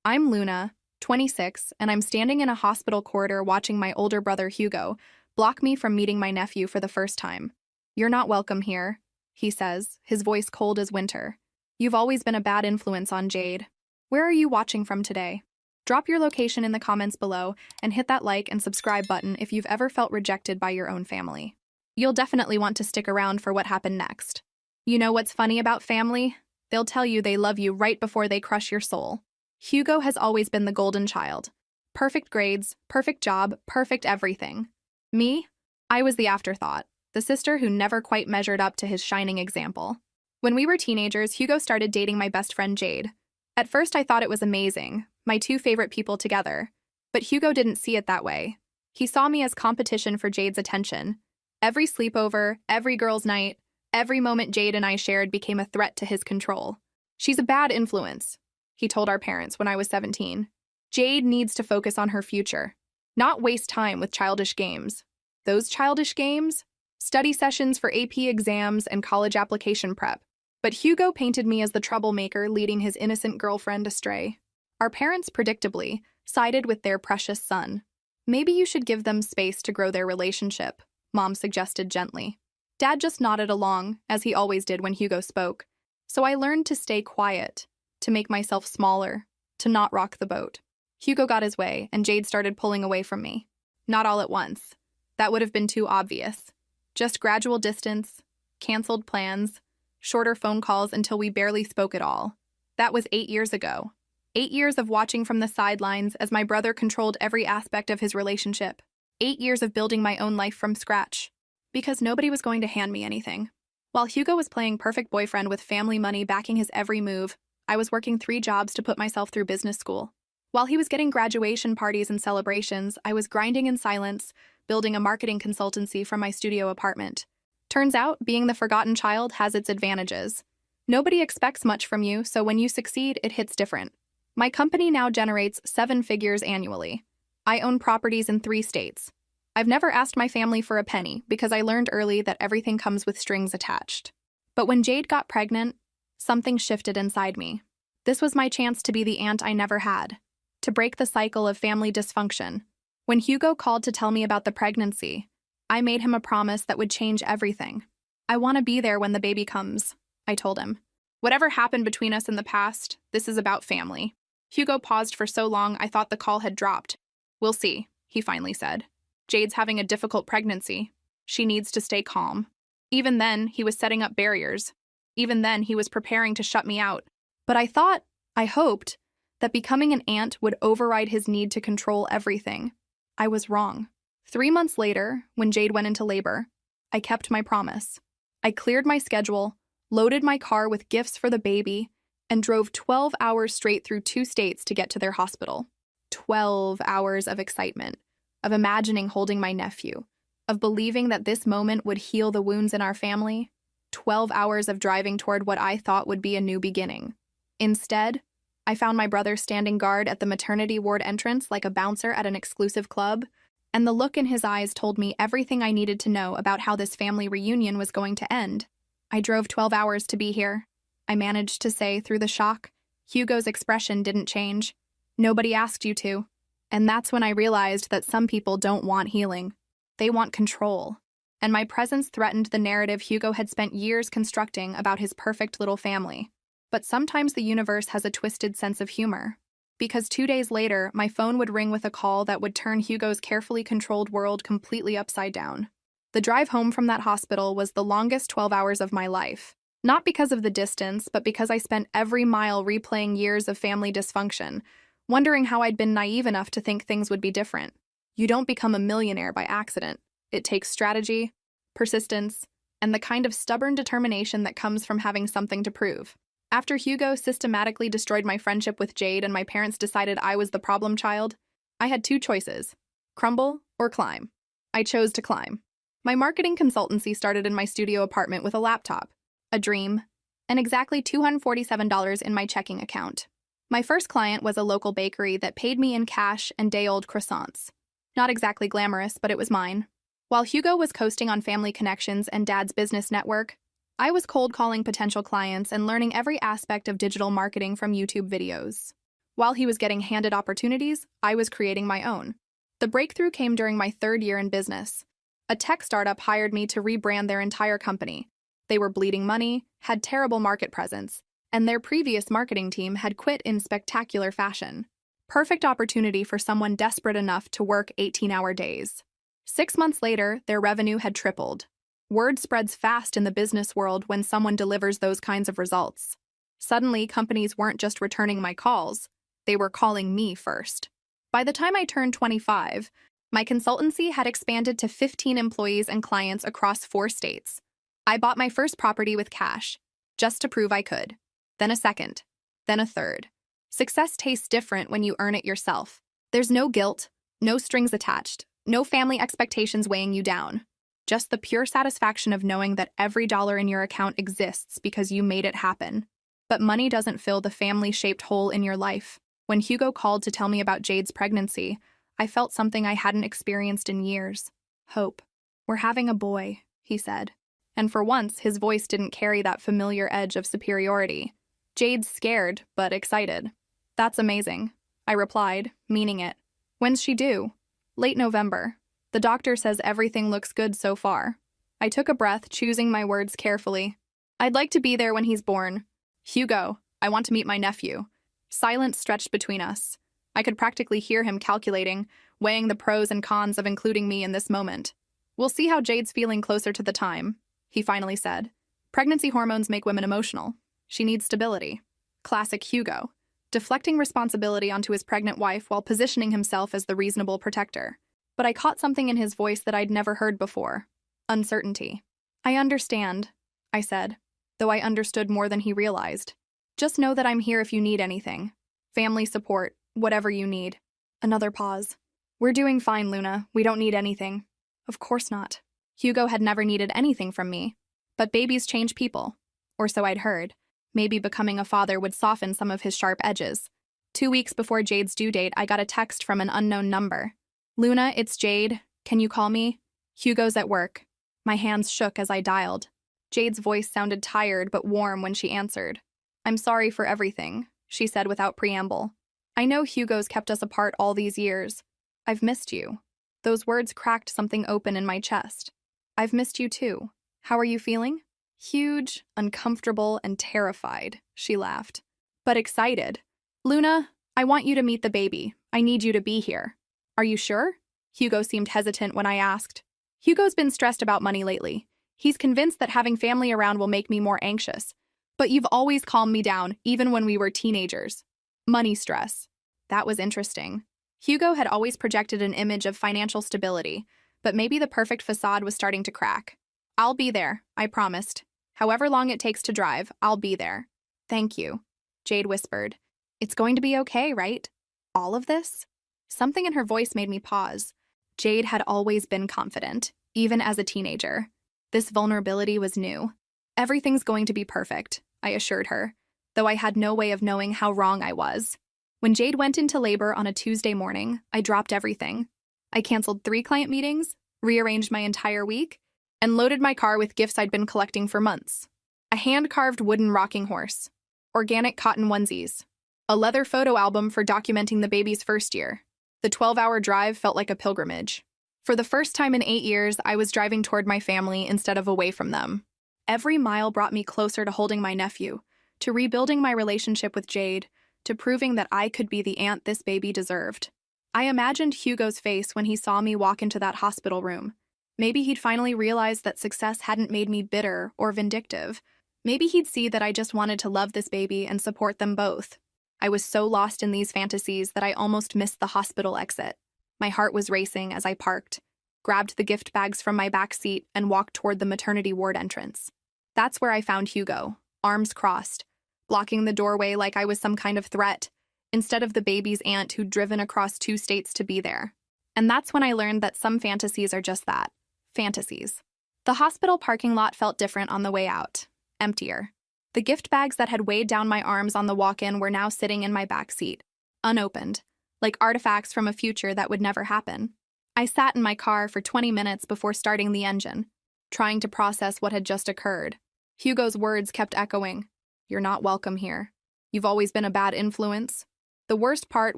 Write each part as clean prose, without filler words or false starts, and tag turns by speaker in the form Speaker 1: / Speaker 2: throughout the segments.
Speaker 1: I'm Luna, 26, and I'm standing in a hospital corridor watching my older brother Hugo block me from meeting my nephew for the first time. "You're not welcome here," he says, his voice cold as winter. "You've always been a bad influence on Jade. Where are you watching from today? Drop your location in the comments below and hit that like and subscribe button if you've ever felt rejected by your own family. You'll definitely want to stick around for what happened next. You know what's funny about family? They'll tell you they love you right before they crush your soul. Hugo has always been the golden child. Perfect grades, perfect job, perfect everything. Me? I was the afterthought, the sister who never quite measured up to his shining example. When we were teenagers, Hugo started dating my best friend Jade. At first I thought it was amazing, my two favorite people together. But Hugo didn't see it that way. He saw me as competition for Jade's attention. Every sleepover, every girls' night, every moment Jade and I shared became a threat to his control. "She's a bad influence," he told our parents when I was 17. "Jade needs to focus on her future, not waste time with childish games." Those childish games? Study sessions for AP exams and college application prep. But Hugo painted me as the troublemaker leading his innocent girlfriend astray. Our parents, predictably, sided with their precious son. "Maybe you should give them space to grow their relationship," Mom suggested gently. Dad just nodded along, as he always did when Hugo spoke. So I learned to stay quiet, to make myself smaller, to not rock the boat. Hugo got his way, and Jade started pulling away from me. Not all at once. That would have been too obvious. Just gradual distance, canceled plans, shorter phone calls until we barely spoke at all. That was 8 years ago. 8 years of watching from the sidelines as my brother controlled every aspect of his relationship. 8 years of building my own life from scratch. Because nobody was going to hand me anything. While Hugo was playing perfect boyfriend with family money backing his every move, I was working 3 jobs to put myself through business school. While he was getting graduation parties and celebrations, I was grinding in silence, building a marketing consultancy from my studio apartment. Turns out, being the forgotten child has its advantages. Nobody expects much from you, so when you succeed, it hits different. My company now generates 7 figures annually. I own properties in 3 states. I've never asked my family for a penny because I learned early that everything comes with strings attached. But when Jade got pregnant, something shifted inside me. This was my chance to be the aunt I never had, to break the cycle of family dysfunction. When Hugo called to tell me about the pregnancy, I made him a promise that would change everything. "I want to be there when the baby comes," I told him. "Whatever happened between us in the past, this is about family." Hugo paused for so long I thought the call had dropped. "We'll see," he finally said. "Jade's having a difficult pregnancy. She needs to stay calm." Even then, he was setting up barriers. Even then, he was preparing to shut me out. But I hoped, that becoming an aunt would override his need to control everything. I was wrong. 3 months later, when Jade went into labor, I kept my promise. I cleared my schedule, loaded my car with gifts for the baby, and drove 12 hours straight through 2 states to get to their hospital. 12 hours of excitement, of imagining holding my nephew, of believing that this moment would heal the wounds in our family. 12 hours of driving toward what I thought would be a new beginning. Instead, I found my brother standing guard at the maternity ward entrance like a bouncer at an exclusive club, and the look in his eyes told me everything I needed to know about how this family reunion was going to end. "I drove 12 hours to be here," I managed to say through the shock. Hugo's expression didn't change. "Nobody asked you to." And that's when I realized that some people don't want healing. They want control. And my presence threatened the narrative Hugo had spent years constructing about his perfect little family. But sometimes the universe has a twisted sense of humor. Because 2 days later, my phone would ring with a call that would turn Hugo's carefully controlled world completely upside down. The drive home from that hospital was the longest 12 hours of my life. Not because of the distance, but because I spent every mile replaying years of family dysfunction, wondering how I'd been naive enough to think things would be different. You don't become a millionaire by accident. It takes strategy, persistence, and the kind of stubborn determination that comes from having something to prove. After Hugo systematically destroyed my friendship with Jade and my parents decided I was the problem child, I had 2 choices: crumble or climb. I chose to climb. My marketing consultancy started in my studio apartment with a laptop, a dream, and exactly $247 in my checking account. My first client was a local bakery that paid me in cash and day-old croissants. Not exactly glamorous, but it was mine. While Hugo was coasting on family connections and Dad's business network, I was cold calling potential clients and learning every aspect of digital marketing from YouTube videos. While he was getting handed opportunities, I was creating my own. The breakthrough came during my 3rd year in business. A tech startup hired me to rebrand their entire company. They were bleeding money, had terrible market presence, and their previous marketing team had quit in spectacular fashion. Perfect opportunity for someone desperate enough to work 18-hour days. 6 months later, their revenue had tripled. Word spreads fast in the business world when someone delivers those kinds of results. Suddenly, companies weren't just returning my calls, they were calling me first. By the time I turned 25, my consultancy had expanded to 15 employees and clients across 4 states. I bought my first property with cash, just to prove I could. Then a second, then a third. Success tastes different when you earn it yourself. There's no guilt, no strings attached, no family expectations weighing you down. Just the pure satisfaction of knowing that every dollar in your account exists because you made it happen. But money doesn't fill the family-shaped hole in your life. When Hugo called to tell me about Jade's pregnancy, I felt something I hadn't experienced in years. Hope. "We're having a boy," he said. And for once, his voice didn't carry that familiar edge of superiority. "Jade's scared, but excited." "That's amazing," I replied, meaning it. "When's she due?" "Late November. The doctor says everything looks good so far." I took a breath, choosing my words carefully. "I'd like to be there when he's born. Hugo, I want to meet my nephew." Silence stretched between us. I could practically hear him calculating, weighing the pros and cons of including me in this moment. "We'll see how Jade's feeling closer to the time," he finally said. "Pregnancy hormones make women emotional. She needs stability." Classic Hugo, deflecting responsibility onto his pregnant wife while positioning himself as the reasonable protector. But I caught something in his voice that I'd never heard before. Uncertainty. "I understand," I said, though I understood more than he realized. "Just know that I'm here if you need anything. Family support, whatever you need." Another pause. "We're doing fine, Luna. We don't need anything." Of course not. Hugo had never needed anything from me. But babies change people. Or so I'd heard. Maybe becoming a father would soften some of his sharp edges. 2 weeks before Jade's due date, I got a text from an unknown number. "Luna, it's Jade. Can you call me? Hugo's at work." My hands shook as I dialed. Jade's voice sounded tired but warm when she answered. "I'm sorry for everything," she said without preamble. "I know Hugo's kept us apart all these years. I've missed you." Those words cracked something open in my chest. "I've missed you too. How are you feeling?" "Huge, uncomfortable, and terrified," she laughed. "But excited." "Luna, I want you to meet the baby. I need you to be here." "Are you sure?" Hugo seemed hesitant when I asked. Hugo's been stressed about money lately. He's convinced that having family around will make me more anxious. But you've always calmed me down, even when we were teenagers. Money stress. That was interesting. Hugo had always projected an image of financial stability, but maybe the perfect facade was starting to crack. "I'll be there," I promised. "However long it takes to drive, I'll be there." "Thank you," Jade whispered. "It's going to be okay, right? All of this?" Something in her voice made me pause. Jade had always been confident, even as a teenager. This vulnerability was new. "Everything's going to be perfect," I assured her, though I had no way of knowing how wrong I was. When Jade went into labor on a Tuesday morning, I dropped everything. I canceled 3 client meetings, rearranged my entire week, and loaded my car with gifts I'd been collecting for months. A hand-carved wooden rocking horse, organic cotton onesies, a leather photo album for documenting the baby's first year. The 12-hour drive felt like a pilgrimage. For the first time in 8 years, I was driving toward my family instead of away from them. Every mile brought me closer to holding my nephew, to rebuilding my relationship with Jade, to proving that I could be the aunt this baby deserved. I imagined Hugo's face when he saw me walk into that hospital room. Maybe he'd finally realize that success hadn't made me bitter or vindictive. Maybe he'd see that I just wanted to love this baby and support them both. I was so lost in these fantasies that I almost missed the hospital exit. My heart was racing as I parked, grabbed the gift bags from my back seat, and walked toward the maternity ward entrance. That's where I found Hugo, arms crossed, blocking the doorway like I was some kind of threat, instead of the baby's aunt who'd driven across 2 states to be there. And that's when I learned that some fantasies are just that, fantasies. The hospital parking lot felt different on the way out, emptier. The gift bags that had weighed down my arms on the walk-in were now sitting in my back seat, unopened, like artifacts from a future that would never happen. I sat in my car for 20 minutes before starting the engine, trying to process what had just occurred. Hugo's words kept echoing. "You're not welcome here. You've always been a bad influence." The worst part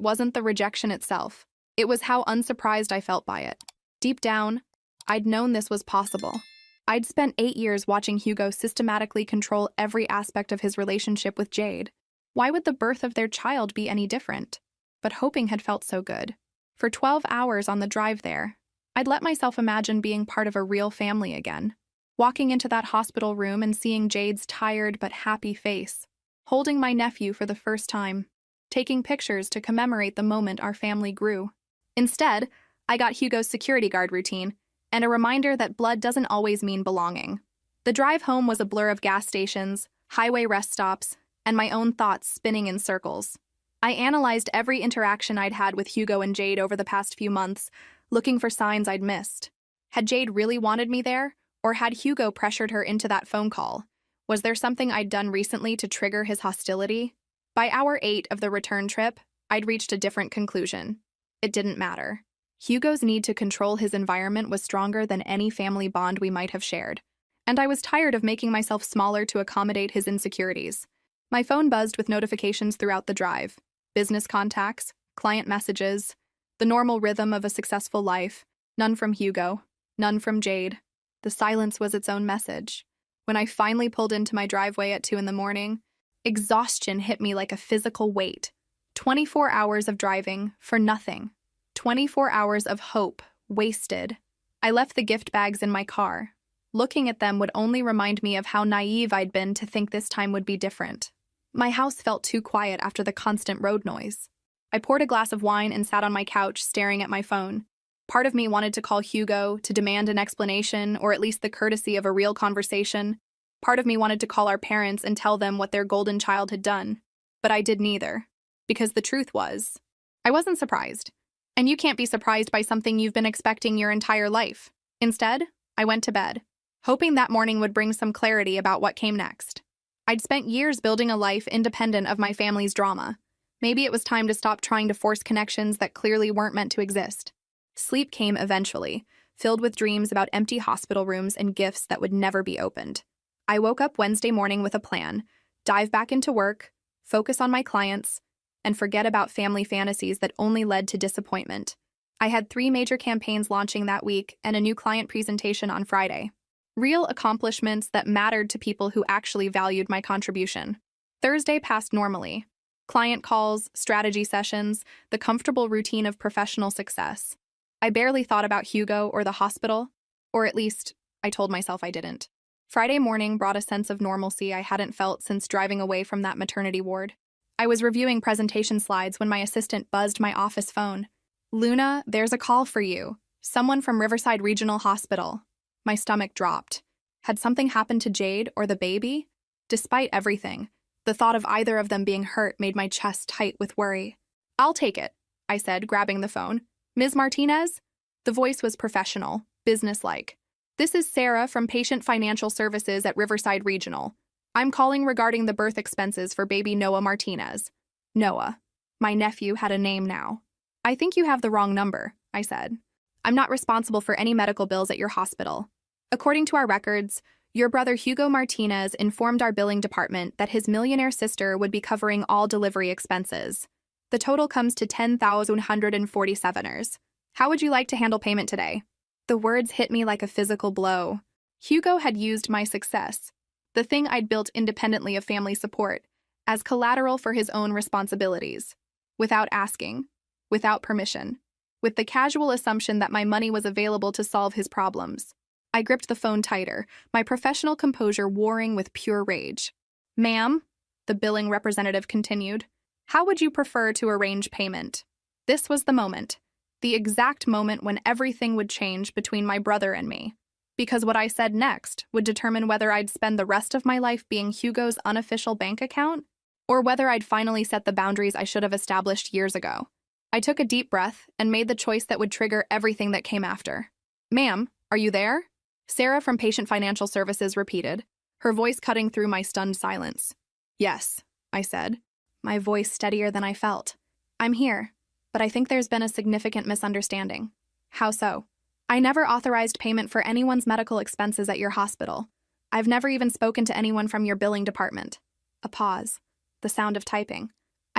Speaker 1: wasn't the rejection itself. It was how unsurprised I felt by it. Deep down, I'd known this was possible. I'd spent 8 years watching Hugo systematically control every aspect of his relationship with Jade. Why would the birth of their child be any different? But hoping had felt so good. For 12 hours on the drive there, I'd let myself imagine being part of a real family again. Walking into that hospital room and seeing Jade's tired but happy face. Holding my nephew for the first time. Taking pictures to commemorate the moment our family grew. Instead, I got Hugo's security guard routine and a reminder that blood doesn't always mean belonging. The drive home was a blur of gas stations, highway rest stops, and my own thoughts spinning in circles. I analyzed every interaction I'd had with Hugo and Jade over the past few months, looking for signs I'd missed. Had Jade really wanted me there, or had Hugo pressured her into that phone call? Was there something I'd done recently to trigger his hostility? By hour 8 of the return trip, I'd reached a different conclusion. It didn't matter. Hugo's need to control his environment was stronger than any family bond we might have shared, and I was tired of making myself smaller to accommodate his insecurities. My phone buzzed with notifications throughout the drive. Business contacts, client messages, the normal rhythm of a successful life. None from Hugo, none from Jade. The silence was its own message. When I finally pulled into my driveway at 2 in the morning, exhaustion hit me like a physical weight. 24 hours of driving for nothing. 24 hours of hope wasted. I left the gift bags in my car. Looking at them would only remind me of how naive I'd been to think this time would be different. My house felt too quiet after the constant road noise. I poured a glass of wine and sat on my couch staring at my phone. Part of me wanted to call Hugo to demand an explanation or at least the courtesy of a real conversation. Part of me wanted to call our parents and tell them what their golden child had done. But I did neither. Because the truth was, I wasn't surprised. And you can't be surprised by something you've been expecting your entire life. Instead, I went to bed, hoping that morning would bring some clarity about what came next. I'd spent years building a life independent of my family's drama. Maybe it was time to stop trying to force connections that clearly weren't meant to exist. Sleep came eventually, filled with dreams about empty hospital rooms and gifts that would never be opened. I woke up Wednesday morning with a plan: dive back into work, focus on my clients, and forget about family fantasies that only led to disappointment. I had 3 major campaigns launching that week and a new client presentation on Friday. Real accomplishments that mattered to people who actually valued my contribution. Thursday passed normally. Client calls, strategy sessions, the comfortable routine of professional success. I barely thought about Hugo or the hospital, or at least, I told myself I didn't. Friday morning brought a sense of normalcy I hadn't felt since driving away from that maternity ward. I was reviewing presentation slides when my assistant buzzed my office phone. "Luna, there's a call for you. Someone from Riverside Regional Hospital." My stomach dropped. Had something happened to Jade or the baby? Despite everything, the thought of either of them being hurt made my chest tight with worry. "I'll take it," I said, grabbing the phone. "Ms. Martinez?" The voice was professional, businesslike. "This is Sarah from Patient Financial Services at Riverside Regional. I'm calling regarding the birth expenses for baby Noah Martinez." Noah. My nephew had a name now. "I think you have the wrong number," I said. "I'm not responsible for any medical bills at your hospital. According to our records, your brother Hugo Martinez informed our billing department that his millionaire sister would be covering all delivery expenses. The total comes to $10,147. How would you like to handle payment today?" The words hit me like a physical blow. Hugo had used my success, the thing I'd built independently of family support, as collateral for his own responsibilities. Without asking, without permission, with the casual assumption that my money was available to solve his problems. I gripped the phone tighter, my professional composure warring with pure rage. "Ma'am," the billing representative continued, "how would you prefer to arrange payment?" This was the moment, the exact moment when everything would change between my brother and me. Because what I said next would determine whether I'd spend the rest of my life being Hugo's unofficial bank account, or whether I'd finally set the boundaries I should have established years ago. I took a deep breath and made the choice that would trigger everything that came after. "Ma'am, are you there?" Sarah from Patient Financial Services repeated, her voice cutting through my stunned silence. "Yes," I said, my voice steadier than I felt. "I'm here, but I think there's been a significant misunderstanding." "How so?" "I never authorized payment for anyone's medical expenses at your hospital. I've never even spoken to anyone from your billing department." A pause. The sound of typing.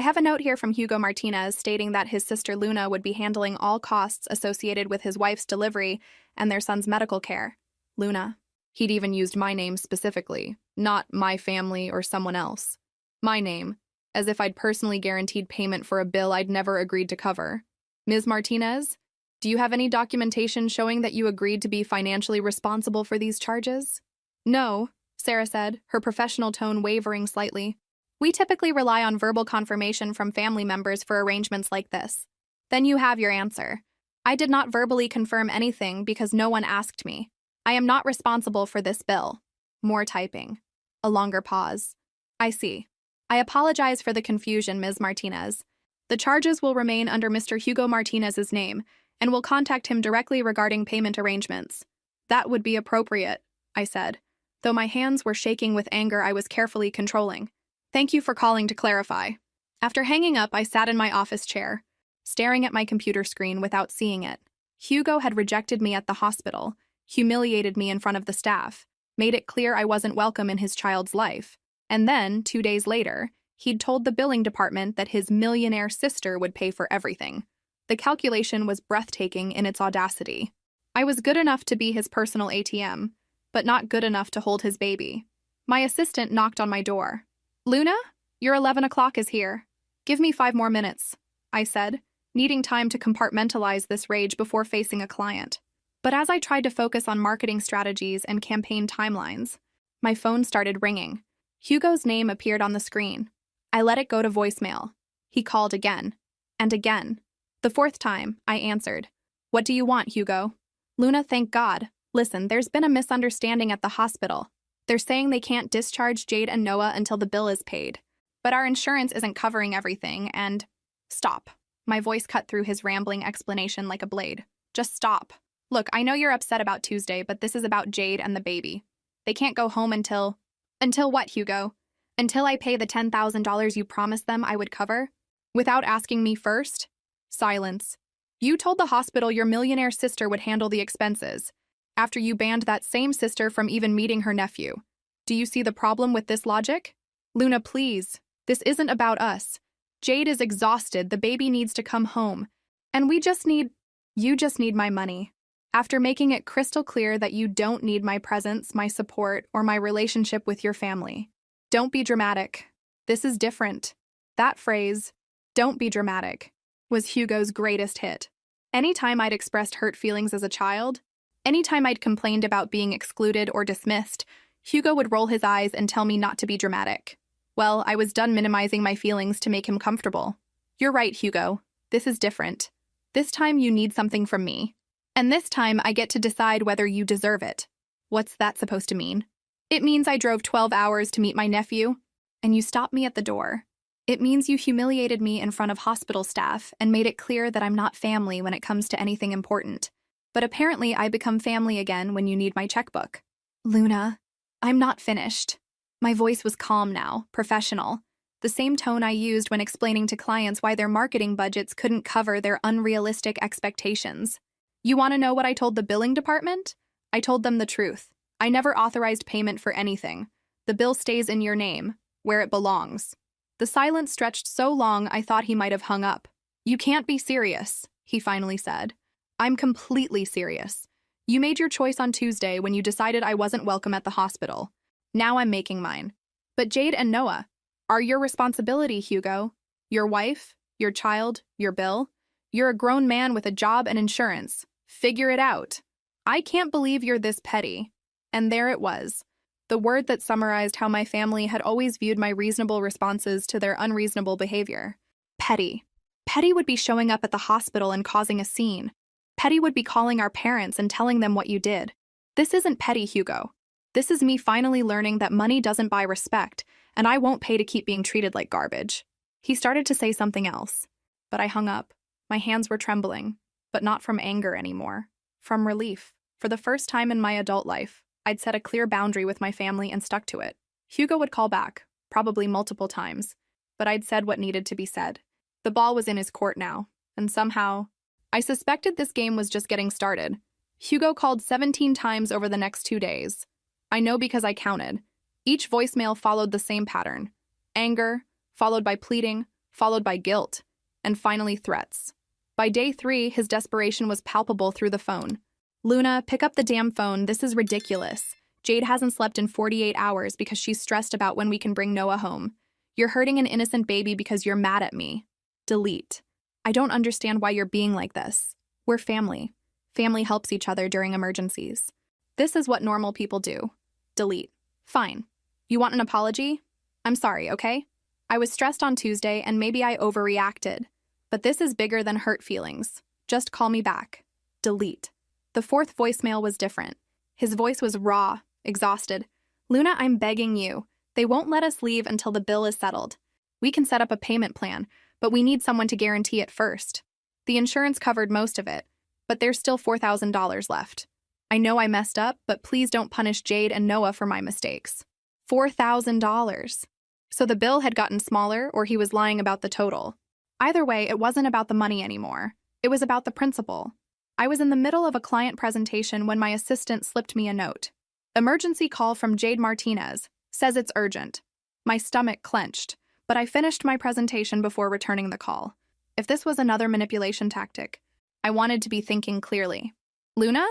Speaker 1: I have a note here from Hugo Martinez stating that his sister Luna would be handling all costs associated with his wife's delivery and their son's medical care. Luna. He'd even used my name specifically, not my family or someone else. My name, as if I'd personally guaranteed payment for a bill I'd never agreed to cover. Ms. Martinez, do you have any documentation showing that you agreed to be financially responsible for these charges? No, Sarah said, her professional tone wavering slightly. We typically rely on verbal confirmation from family members for arrangements like this. Then you have your answer. I did not verbally confirm anything because no one asked me. I am not responsible for this bill. More typing. A longer pause. I see. I apologize for the confusion, Ms. Martinez. The charges will remain under Mr. Hugo Martinez's name, and will contact him directly regarding payment arrangements. That would be appropriate, I said. Though my hands were shaking with anger I was carefully controlling. Thank you for calling to clarify. After hanging up, I sat in my office chair, staring at my computer screen without seeing it. Hugo had rejected me at the hospital, humiliated me in front of the staff, made it clear I wasn't welcome in his child's life. And then, 2 days later, he'd told the billing department that his millionaire sister would pay for everything. The calculation was breathtaking in its audacity. I was good enough to be his personal ATM, but not good enough to hold his baby. My assistant knocked on my door. Luna, your 11 o'clock is here. Give me 5 more minutes, I said, needing time to compartmentalize this rage before facing a client. But as I tried to focus on marketing strategies and campaign timelines, my phone started ringing. Hugo's name appeared on the screen. I let it go to voicemail. He called again. And again. The 4th time, I answered. What do you want, Hugo? Luna, thank God. Listen, there's been a misunderstanding at the hospital. They're saying they can't discharge Jade and Noah until the bill is paid. But our insurance isn't covering everything, and… Stop. My voice cut through his rambling explanation like a blade. Just stop. Look, I know you're upset about Tuesday, but this is about Jade and the baby. They can't go home until… Until what, Hugo? Until I pay the $10,000 you promised them I would cover? Without asking me first? Silence. You told the hospital your millionaire sister would handle the expenses, after you banned that same sister from even meeting her nephew. Do you see the problem with this logic? Luna, please. This isn't about us. Jade is exhausted, the baby needs to come home. And we just need… You just need my money. After making it crystal clear that you don't need my presence, my support, or my relationship with your family. Don't be dramatic. This is different. That phrase, don't be dramatic, was Hugo's greatest hit. Anytime I'd expressed hurt feelings as a child, anytime I'd complained about being excluded or dismissed, Hugo would roll his eyes and tell me not to be dramatic. Well, I was done minimizing my feelings to make him comfortable. You're right, Hugo. This is different. This time you need something from me. And this time I get to decide whether you deserve it. What's that supposed to mean? It means I drove 12 hours to meet my nephew, and you stopped me at the door. It means you humiliated me in front of hospital staff and made it clear that I'm not family when it comes to anything important. But apparently I become family again when you need my checkbook. Luna, I'm not finished. My voice was calm now, professional. The same tone I used when explaining to clients why their marketing budgets couldn't cover their unrealistic expectations. You want to know what I told the billing department? I told them the truth. I never authorized payment for anything. The bill stays in your name, where it belongs. The silence stretched so long I thought he might have hung up. You can't be serious, he finally said. I'm completely serious. You made your choice on Tuesday when you decided I wasn't welcome at the hospital. Now I'm making mine. But Jade and Noah are your responsibility, Hugo. Your wife, your child, your bill. You're a grown man with a job and insurance. Figure it out. I can't believe you're this petty. And there it was. The word that summarized how my family had always viewed my reasonable responses to their unreasonable behavior. Petty. Petty would be showing up at the hospital and causing a scene. Petty would be calling our parents and telling them what you did. This isn't petty, Hugo. This is me finally learning that money doesn't buy respect, and I won't pay to keep being treated like garbage. He started to say something else, but I hung up. My hands were trembling, but not from anger anymore. From relief. For the first time in my adult life, I'd set a clear boundary with my family and stuck to it. Hugo would call back, probably multiple times, but I'd said what needed to be said. The ball was in his court now, and somehow, I suspected this game was just getting started. Hugo called 17 times over the next 2 days. I know because I counted. Each voicemail followed the same pattern. Anger, followed by pleading, followed by guilt, and finally threats. By day 3, his desperation was palpable through the phone. "Luna, pick up the damn phone. This is ridiculous. Jade hasn't slept in 48 hours because she's stressed about when we can bring Noah home. You're hurting an innocent baby because you're mad at me. Delete. I don't understand why you're being like this. We're family. Family helps each other during emergencies. This is what normal people do. Delete. Fine. You want an apology? I'm sorry, okay? I was stressed on Tuesday and maybe I overreacted. But this is bigger than hurt feelings. Just call me back. Delete." The fourth voicemail was different. His voice was raw, exhausted. "Luna, I'm begging you. They won't let us leave until the bill is settled. We can set up a payment plan, but we need someone to guarantee it first. The insurance covered most of it, but there's still $4,000 left. I know I messed up, but please don't punish Jade and Noah for my mistakes." $4,000. So the bill had gotten smaller, or he was lying about the total. Either way, it wasn't about the money anymore. It was about the principle. I was in the middle of a client presentation when my assistant slipped me a note. "Emergency call from Jade Martinez. Says it's urgent." My stomach clenched, but I finished my presentation before returning the call. If this was another manipulation tactic, I wanted to be thinking clearly. "Luna?"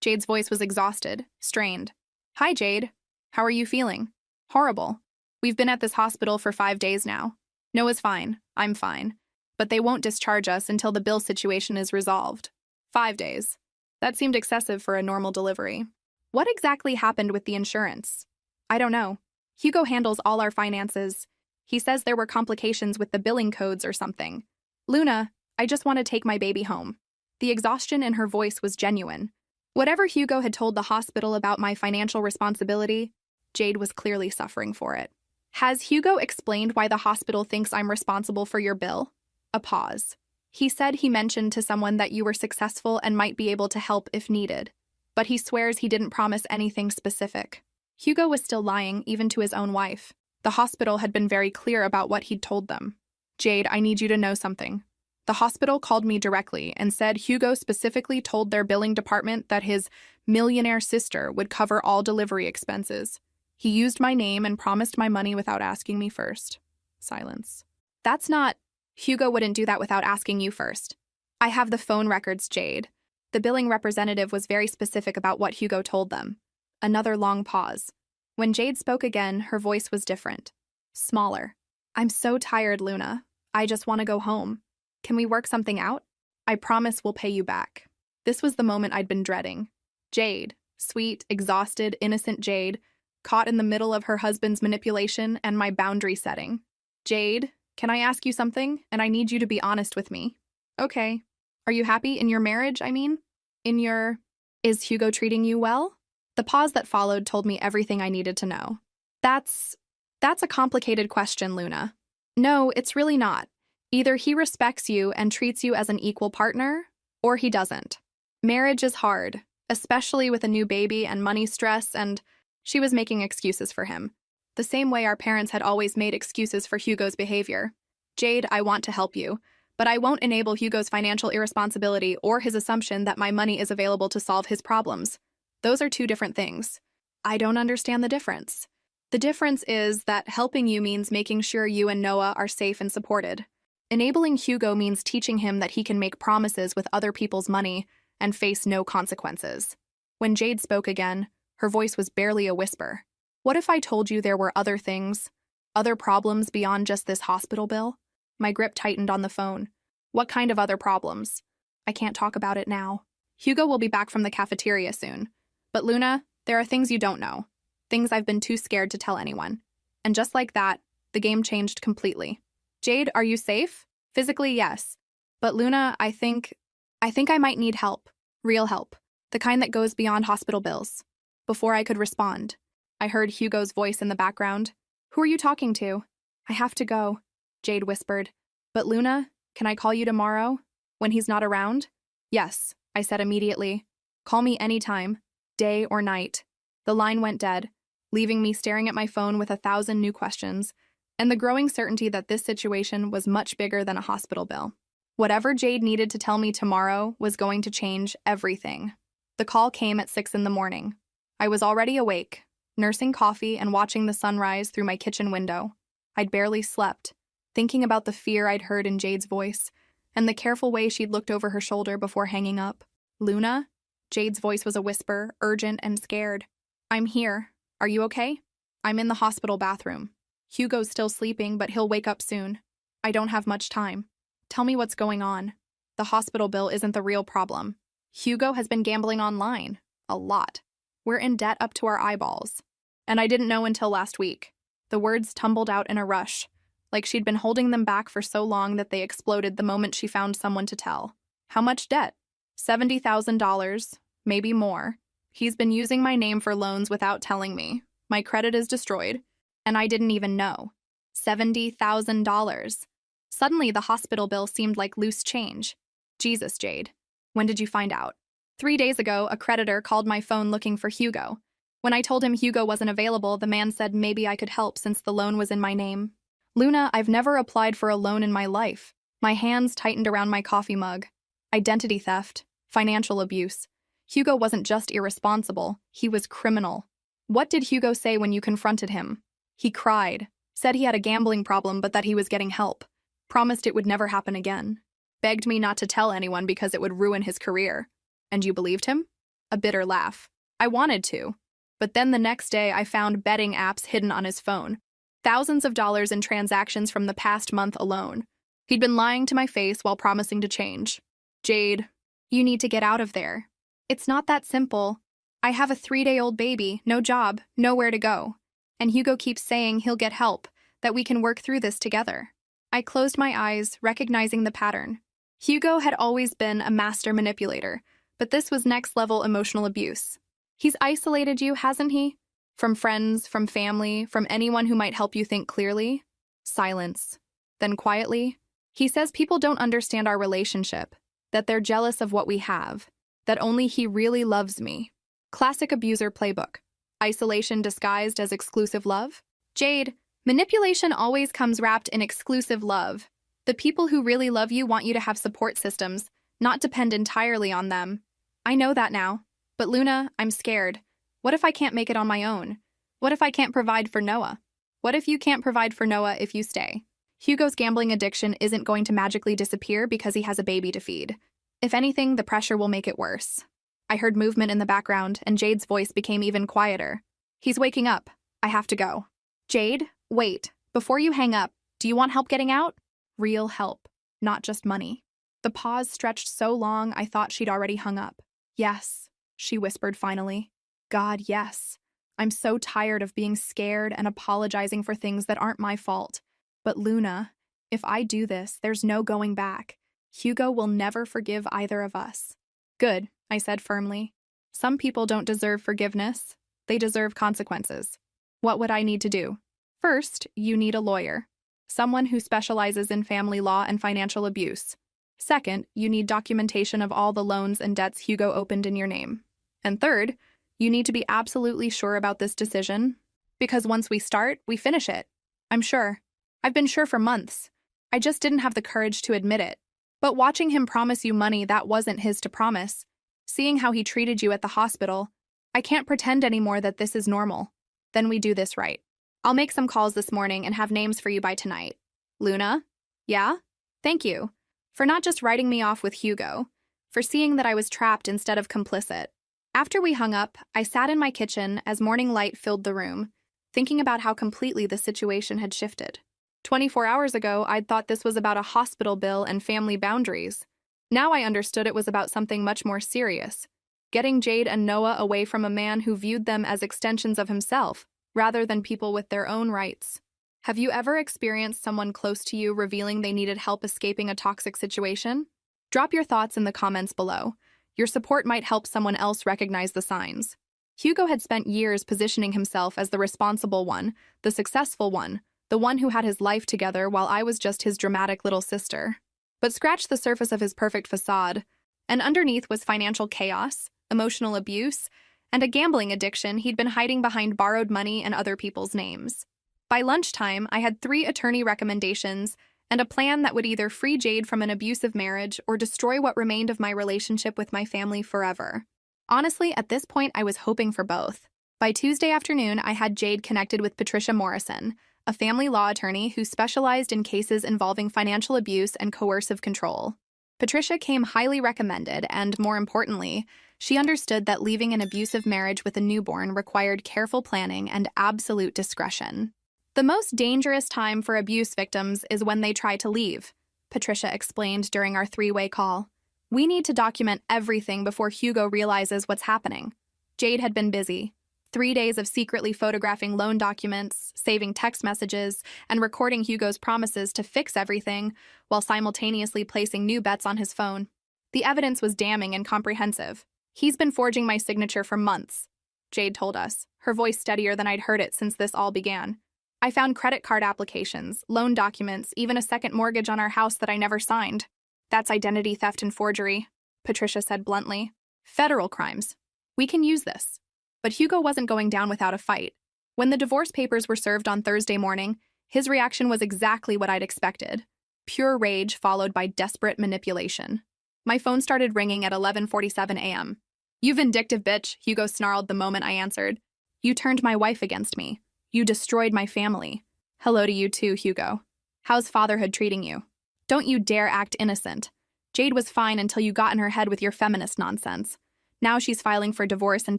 Speaker 1: Jade's voice was exhausted, strained. "Hi, Jade. How are you feeling?" "Horrible. We've been at this hospital for 5 days now. Noah's fine. I'm fine. But they won't discharge us until the bill situation is resolved." 5 days. That seemed excessive for a normal delivery. "What exactly happened with the insurance?" "I don't know. Hugo handles all our finances. He says there were complications with the billing codes or something." "Luna, I just want to take my baby home." The exhaustion in her voice was genuine. Whatever Hugo had told the hospital about my financial responsibility, Jade was clearly suffering for it. "Has Hugo explained why the hospital thinks I'm responsible for your bill?" A pause. "He said he mentioned to someone that you were successful and might be able to help if needed, but he swears he didn't promise anything specific." Hugo was still lying, even to his own wife. The hospital had been very clear about what he'd told them. "Jade, I need you to know something. The hospital called me directly and said Hugo specifically told their billing department that his millionaire sister would cover all delivery expenses. He used my name and promised my money without asking me first." Silence. "That's not... Hugo wouldn't do that without asking you first." "I have the phone records, Jade." The billing representative was very specific about what Hugo told them. Another long pause. When Jade spoke again, her voice was different. Smaller. "I'm so tired, Luna. I just want to go home. Can we work something out? I promise we'll pay you back." This was the moment I'd been dreading. Jade, sweet, exhausted, innocent Jade, caught in the middle of her husband's manipulation and my boundary setting. "Jade, can I ask you something? And I need you to be honest with me." "Okay. Are you happy in your marriage, I mean? In your... Is Hugo treating you well?" The pause that followed told me everything I needed to know. That's a complicated question, Luna." "No, it's really not. Either he respects you and treats you as an equal partner, or he doesn't. Marriage is hard, especially with a new baby and money stress, and..." She was making excuses for him, the same way our parents had always made excuses for Hugo's behavior. "Jade, I want to help you, but I won't enable Hugo's financial irresponsibility or his assumption that my money is available to solve his problems. Those are two different things." "I don't understand the difference." "The difference is that helping you means making sure you and Noah are safe and supported. Enabling Hugo means teaching him that he can make promises with other people's money and face no consequences." When Jade spoke again, her voice was barely a whisper. "What if I told you there were other things, other problems beyond just this hospital bill?" My grip tightened on the phone. "What kind of other problems?" "I can't talk about it now. Hugo will be back from the cafeteria soon. But Luna, there are things you don't know. Things I've been too scared to tell anyone." And just like that, the game changed completely. "Jade, are you safe?" "Physically, yes. But Luna, I think I might need help. Real help. The kind that goes beyond hospital bills." Before I could respond, I heard Hugo's voice in the background. "Who are you talking to?" "I have to go," Jade whispered. "But Luna, can I call you tomorrow? When he's not around?" "Yes," I said immediately. "Call me anytime, day or night." The line went dead, leaving me staring at my phone with 1,000 new questions, and the growing certainty that this situation was much bigger than a hospital bill. Whatever Jade needed to tell me tomorrow was going to change everything. The call came at 6 in the morning. I was already awake, nursing coffee and watching the sunrise through my kitchen window. I'd barely slept, thinking about the fear I'd heard in Jade's voice, and the careful way she'd looked over her shoulder before hanging up. "Luna?" Jade's voice was a whisper, urgent and scared. "I'm here. Are you okay?" "I'm in the hospital bathroom. Hugo's still sleeping, but he'll wake up soon. I don't have much time." "Tell me what's going on." "The hospital bill isn't the real problem. Hugo has been gambling online. A lot. We're in debt up to our eyeballs. And I didn't know until last week." The words tumbled out in a rush, like she'd been holding them back for so long that they exploded the moment she found someone to tell. "How much debt?" $70,000, maybe more. He's been using my name for loans without telling me. My credit is destroyed, and I didn't even know. $70,000. Suddenly, the hospital bill seemed like loose change. "Jesus, Jade. When did you find out?" 3 days ago, a creditor called my phone looking for Hugo. When I told him Hugo wasn't available, the man said maybe I could help since the loan was in my name. "Luna, I've never applied for a loan in my life." My hands tightened around my coffee mug. Identity theft, financial abuse. Hugo wasn't just irresponsible, he was criminal. "What did Hugo say when you confronted him?" "He cried, said he had a gambling problem but that he was getting help. Promised it would never happen again. Begged me not to tell anyone because it would ruin his career." "And you believed him?" A bitter laugh. "I wanted to. But then the next day I found betting apps hidden on his phone. Thousands of dollars in transactions from the past month alone. He'd been lying to my face while promising to change." "Jade, you need to get out of there. It's not that simple. I have a 3-day-old baby, no job, nowhere to go. And Hugo keeps saying he'll get help, that we can work through this together." I closed my eyes, recognizing the pattern. Hugo had always been a master manipulator, but this was next-level emotional abuse. "He's isolated you, hasn't he? From friends, from family, from anyone who might help you think clearly?" Silence. Then quietly, "He says people don't understand our relationship, that they're jealous of what we have, that only he really loves me." Classic abuser playbook. Isolation disguised as exclusive love? Jade, manipulation always comes wrapped in exclusive love. The people who really love you want you to have support systems, not depend entirely on them. I know that now. But Luna, I'm scared. What if I can't make it on my own? What if I can't provide for Noah? What if you can't provide for Noah if you stay? Hugo's gambling addiction isn't going to magically disappear because he has a baby to feed. If anything, the pressure will make it worse. I heard movement in the background, and Jade's voice became even quieter. "He's waking up. I have to go." "Jade, wait. Before you hang up, do you want help getting out?" Real help, not just money. The pause stretched so long I thought she'd already hung up. "Yes," she whispered finally. "God, yes. I'm so tired of being scared and apologizing for things that aren't my fault. But Luna, if I do this, there's no going back. Hugo will never forgive either of us." "Good," I said firmly. "Some people don't deserve forgiveness. They deserve consequences." "What would I need to do?" "First, you need a lawyer. Someone who specializes in family law and financial abuse. Second, you need documentation of all the loans and debts Hugo opened in your name. And third, you need to be absolutely sure about this decision, because once we start, we finish it. I'm sure. I've been sure for months. I just didn't have the courage to admit it. But watching him promise you money that wasn't his to promise, seeing how he treated you at the hospital, I can't pretend anymore that this is normal. Then we do this right. I'll make some calls this morning and have names for you by tonight." "Luna?" "Yeah? Thank you. For not just writing me off with Hugo. For seeing that I was trapped instead of complicit." After we hung up, I sat in my kitchen as morning light filled the room, thinking about how completely the situation had shifted. 24 hours ago, I'd thought this was about a hospital bill and family boundaries. Now I understood it was about something much more serious. Getting Jade and Noah away from a man who viewed them as extensions of himself, rather than people with their own rights. Have you ever experienced someone close to you revealing they needed help escaping a toxic situation? Drop your thoughts in the comments below. Your support might help someone else recognize the signs. Hugo had spent years positioning himself as the responsible one, the successful one, the one who had his life together while I was just his dramatic little sister. But scratch the surface of his perfect facade, and underneath was financial chaos, emotional abuse, and a gambling addiction he'd been hiding behind borrowed money and other people's names. By lunchtime, I had 3 attorney recommendations and a plan that would either free Jade from an abusive marriage or destroy what remained of my relationship with my family forever. Honestly, at this point, I was hoping for both. By Tuesday afternoon, I had Jade connected with Patricia Morrison, a family law attorney who specialized in cases involving financial abuse and coercive control. Patricia came highly recommended, and more importantly, she understood that leaving an abusive marriage with a newborn required careful planning and absolute discretion. The most dangerous time for abuse victims is when they try to leave, Patricia explained during our three-way call. We need to document everything before Hugo realizes what's happening. Jade had been busy. 3 days of secretly photographing loan documents, saving text messages, and recording Hugo's promises to fix everything, while simultaneously placing new bets on his phone. The evidence was damning and comprehensive. He's been forging my signature for months, Jade told us, her voice steadier than I'd heard it since this all began. I found credit card applications, loan documents, even a second mortgage on our house that I never signed. That's identity theft and forgery, Patricia said bluntly. Federal crimes. We can use this. But Hugo wasn't going down without a fight. When the divorce papers were served on Thursday morning, his reaction was exactly what I'd expected. Pure rage followed by desperate manipulation. My phone started ringing at 11:47 a.m. You vindictive bitch, Hugo snarled the moment I answered. You turned my wife against me. You destroyed my family. Hello to you too, Hugo. How's fatherhood treating you? Don't you dare act innocent. Jade was fine until you got in her head with your feminist nonsense. Now she's filing for divorce and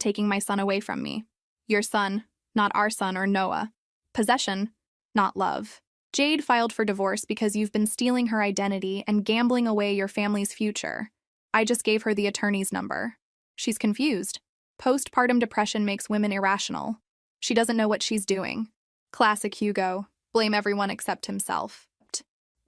Speaker 1: taking my son away from me. Your son, not our son or Noah. Possession, not love. Jade filed for divorce because you've been stealing her identity and gambling away your family's future. I just gave her the attorney's number. She's confused. Postpartum depression makes women irrational. She doesn't know what she's doing. Classic Hugo. Blame everyone except himself.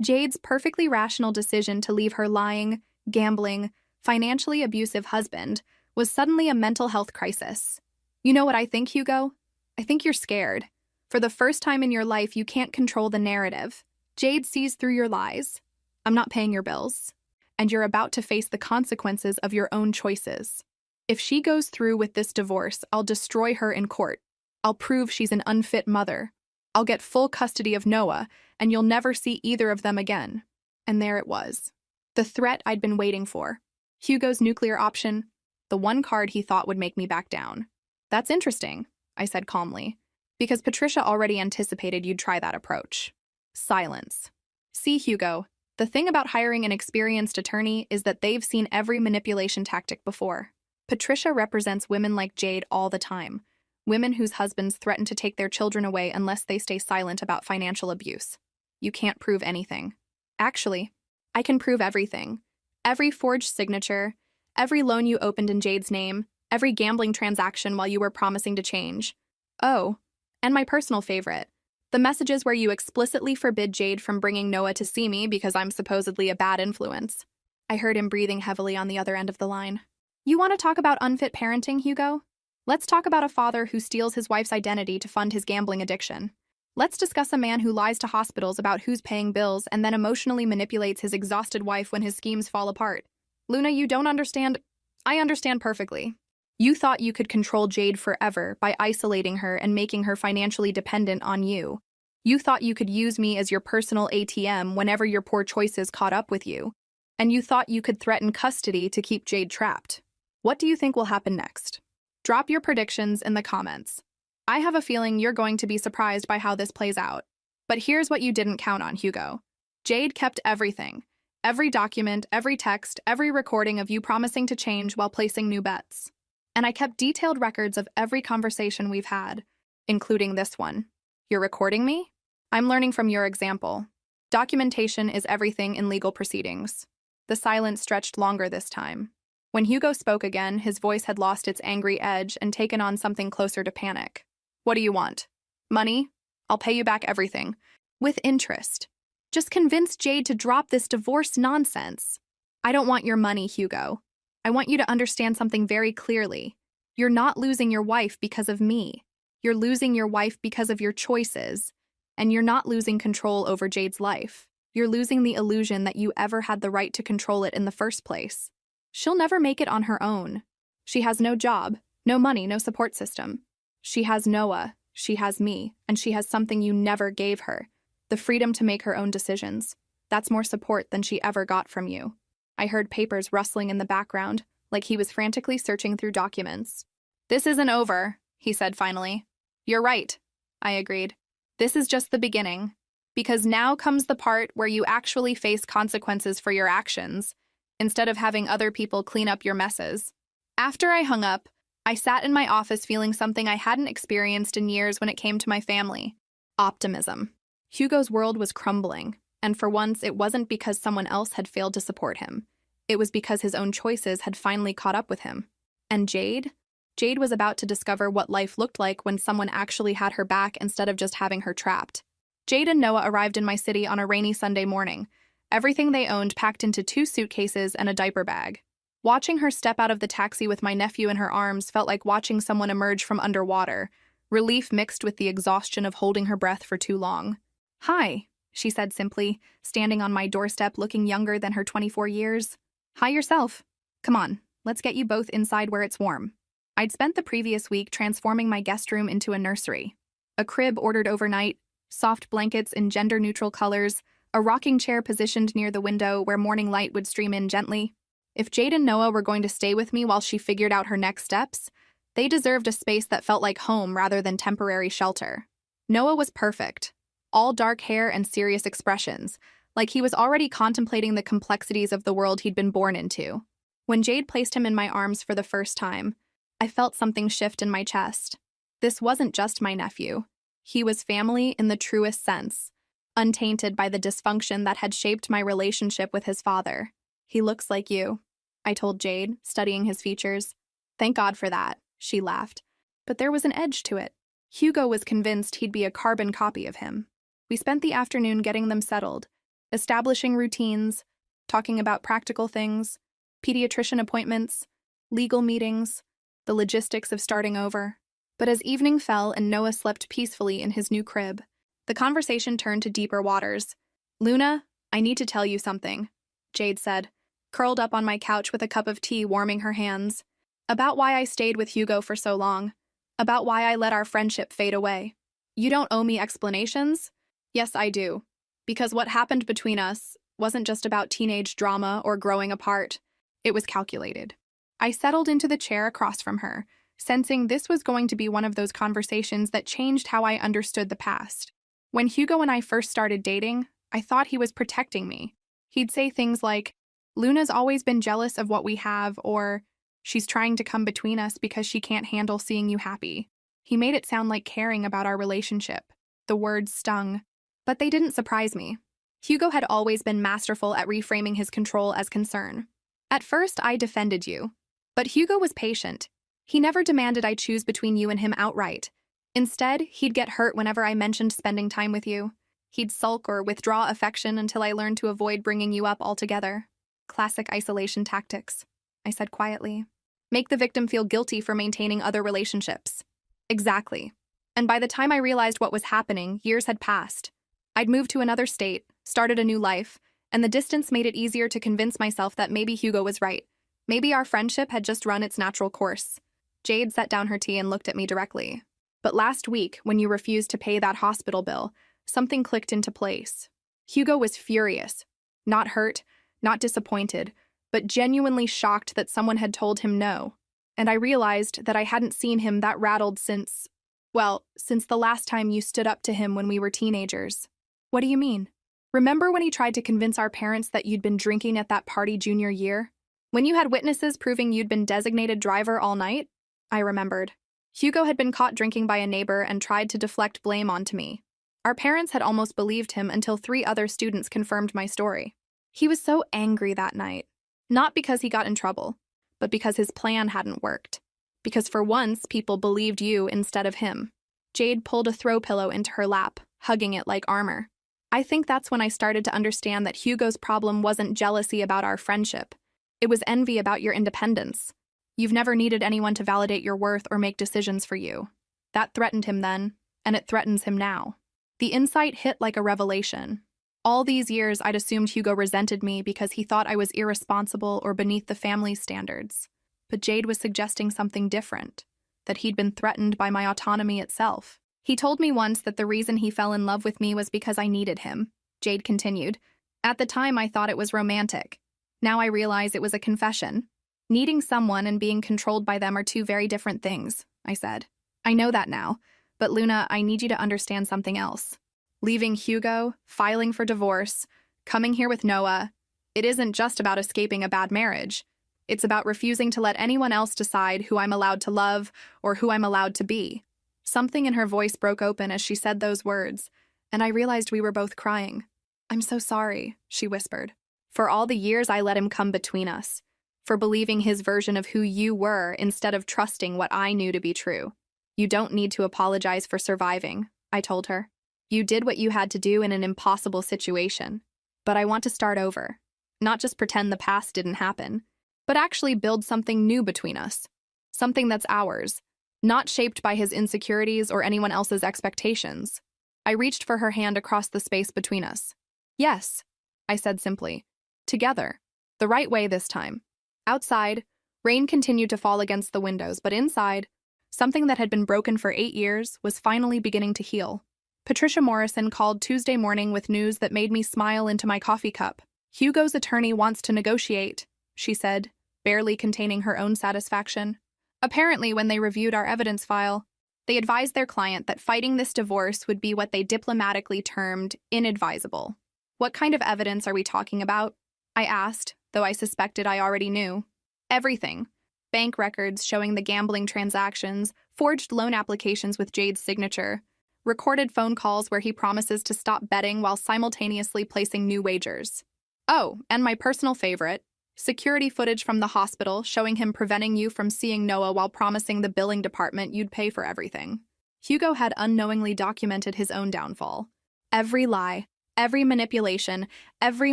Speaker 1: Jade's perfectly rational decision to leave her lying, gambling, financially abusive husband was suddenly a mental health crisis. You know what I think, Hugo? I think you're scared. For the first time in your life, you can't control the narrative. Jade sees through your lies. I'm not paying your bills. And you're about to face the consequences of your own choices. If she goes through with this divorce, I'll destroy her in court. I'll prove she's an unfit mother. I'll get full custody of Noah, and you'll never see either of them again. And there it was. The threat I'd been waiting for. Hugo's nuclear option. The one card he thought would make me back down. That's interesting, I said calmly, because Patricia already anticipated you'd try that approach. Silence. See, Hugo, the thing about hiring an experienced attorney is that they've seen every manipulation tactic before. Patricia represents women like Jade all the time. Women whose husbands threaten to take their children away unless they stay silent about financial abuse. You can't prove anything. Actually, I can prove everything. Every forged signature, every loan you opened in Jade's name, every gambling transaction while you were promising to change. Oh, and my personal favorite, the messages where you explicitly forbid Jade from bringing Noah to see me because I'm supposedly a bad influence. I heard him breathing heavily on the other end of the line. You want to talk about unfit parenting, Hugo? Let's talk about a father who steals his wife's identity to fund his gambling addiction. Let's discuss a man who lies to hospitals about who's paying bills and then emotionally manipulates his exhausted wife when his schemes fall apart. Luna, you don't understand. I understand perfectly. You thought you could control Jade forever by isolating her and making her financially dependent on you. You thought you could use me as your personal ATM whenever your poor choices caught up with you. And you thought you could threaten custody to keep Jade trapped. What do you think will happen next? Drop your predictions in the comments. I have a feeling you're going to be surprised by how this plays out. But here's what you didn't count on, Hugo. Jade kept everything. Every document, every text, every recording of you promising to change while placing new bets. And I kept detailed records of every conversation we've had, including this one. You're recording me? I'm learning from your example. Documentation is everything in legal proceedings. The silence stretched longer this time. When Hugo spoke again, his voice had lost its angry edge and taken on something closer to panic. What do you want? Money? I'll pay you back everything. With interest. Just convince Jade to drop this divorce nonsense. I don't want your money, Hugo. I want you to understand something very clearly. You're not losing your wife because of me. You're losing your wife because of your choices. And you're not losing control over Jade's life. You're losing the illusion that you ever had the right to control it in the first place. She'll never make it on her own. She has no job, no money, no support system. She has Noah, she has me, and she has something you never gave her. The freedom to make her own decisions. That's more support than she ever got from you. I heard papers rustling in the background, like he was frantically searching through documents. This isn't over, he said finally. You're right, I agreed. This is just the beginning, because now comes the part where you actually face consequences for your actions, instead of having other people clean up your messes. After I hung up, I sat in my office feeling something I hadn't experienced in years when it came to my family: optimism. Hugo's world was crumbling, and for once it wasn't because someone else had failed to support him. It was because his own choices had finally caught up with him. And Jade? Jade was about to discover what life looked like when someone actually had her back instead of just having her trapped. Jade and Noah arrived in my city on a rainy Sunday morning, everything they owned packed into 2 suitcases and a diaper bag. Watching her step out of the taxi with my nephew in her arms felt like watching someone emerge from underwater, relief mixed with the exhaustion of holding her breath for too long. "Hi," she said simply, standing on my doorstep looking younger than her 24 years. "Hi yourself. Come on, let's get you both inside where it's warm." I'd spent the previous week transforming my guest room into a nursery. A crib ordered overnight, soft blankets in gender-neutral colors, a rocking chair positioned near the window where morning light would stream in gently. If Jade and Noah were going to stay with me while she figured out her next steps, they deserved a space that felt like home rather than temporary shelter. Noah was perfect. All dark hair and serious expressions, like he was already contemplating the complexities of the world he'd been born into. When Jade placed him in my arms for the first time, I felt something shift in my chest. This wasn't just my nephew. He was family in the truest sense, untainted by the dysfunction that had shaped my relationship with his father. "He looks like you," I told Jade, studying his features. "Thank God for that," she laughed. But there was an edge to it. Hugo was convinced he'd be a carbon copy of him. We spent the afternoon getting them settled, establishing routines, talking about practical things, pediatrician appointments, legal meetings, the logistics of starting over. But as evening fell and Noah slept peacefully in his new crib, the conversation turned to deeper waters. "Luna, I need to tell you something," Jade said, curled up on my couch with a cup of tea warming her hands. "About why I stayed with Hugo for so long. About why I let our friendship fade away. You don't owe me explanations?" "Yes, I do. Because what happened between us wasn't just about teenage drama or growing apart. It was calculated." I settled into the chair across from her, sensing this was going to be one of those conversations that changed how I understood the past. When Hugo and I first started dating, I thought he was protecting me. He'd say things like, "Luna's always been jealous of what we have," or "She's trying to come between us because she can't handle seeing you happy." He made it sound like caring about our relationship. The words stung, but they didn't surprise me. Hugo had always been masterful at reframing his control as concern. "At first, I defended you. But Hugo was patient. He never demanded I choose between you and him outright. Instead, he'd get hurt whenever I mentioned spending time with you. He'd sulk or withdraw affection until I learned to avoid bringing you up altogether." "Classic isolation tactics," I said quietly. "Make the victim feel guilty for maintaining other relationships." "Exactly. And by the time I realized what was happening, years had passed. I'd moved to another state, started a new life, and the distance made it easier to convince myself that maybe Hugo was right. Maybe our friendship had just run its natural course." Jade set down her tea and looked at me directly. "But last week, when you refused to pay that hospital bill, something clicked into place. Hugo was furious. Not hurt, not disappointed, but genuinely shocked that someone had told him no. And I realized that I hadn't seen him that rattled since the last time you stood up to him when we were teenagers." "What do you mean?" "Remember when he tried to convince our parents that you'd been drinking at that party junior year? When you had witnesses proving you'd been designated driver all night?" I remembered. Hugo had been caught drinking by a neighbor and tried to deflect blame onto me. Our parents had almost believed him until 3 other students confirmed my story. He was so angry that night. Not because he got in trouble, but because his plan hadn't worked. Because for once, people believed you instead of him. Jade pulled a throw pillow into her lap, hugging it like armor. I think that's when I started to understand that Hugo's problem wasn't jealousy about our friendship. It was envy about your independence. You've never needed anyone to validate your worth or make decisions for you. That threatened him then, and it threatens him now. The insight hit like a revelation. All these years, I'd assumed Hugo resented me because he thought I was irresponsible or beneath the family's standards. But Jade was suggesting something different, that he'd been threatened by my autonomy itself. He told me once that the reason he fell in love with me was because I needed him, Jade continued. At the time, I thought it was romantic. Now I realize it was a confession. Needing someone and being controlled by them are 2 very different things, I said. I know that now, But Luna, I need you to understand something else. Leaving Hugo, filing for divorce, coming here with Noah, it isn't just about escaping a bad marriage. It's about refusing to let anyone else decide who I'm allowed to love or who I'm allowed to be. Something in her voice broke open as she said those words, and I realized we were both crying. I'm so sorry, she whispered, for all the years I let him come between us, for believing his version of who you were instead of trusting what I knew to be true. You don't need to apologize for surviving, I told her. You did what you had to do in an impossible situation. But I want to start over. Not just pretend the past didn't happen, but actually build something new between us. Something that's ours, not shaped by his insecurities or anyone else's expectations. I reached for her hand across the space between us. Yes, I said simply. Together. The right way this time. Outside, rain continued to fall against the windows, but inside, something that had been broken for 8 years was finally beginning to heal. Patricia Morrison called Tuesday morning with news that made me smile into my coffee cup. Hugo's attorney wants to negotiate, she said, barely containing her own satisfaction. Apparently, when they reviewed our evidence file, they advised their client that fighting this divorce would be what they diplomatically termed inadvisable. What kind of evidence are we talking about? I asked, though I suspected I already knew. Everything. Bank records showing the gambling transactions, forged loan applications with Jade's signature, recorded phone calls where he promises to stop betting while simultaneously placing new wagers. Oh, and my personal favorite, security footage from the hospital showing him preventing you from seeing Noah while promising the billing department you'd pay for everything. Hugo had unknowingly documented his own downfall. Every lie, every manipulation, every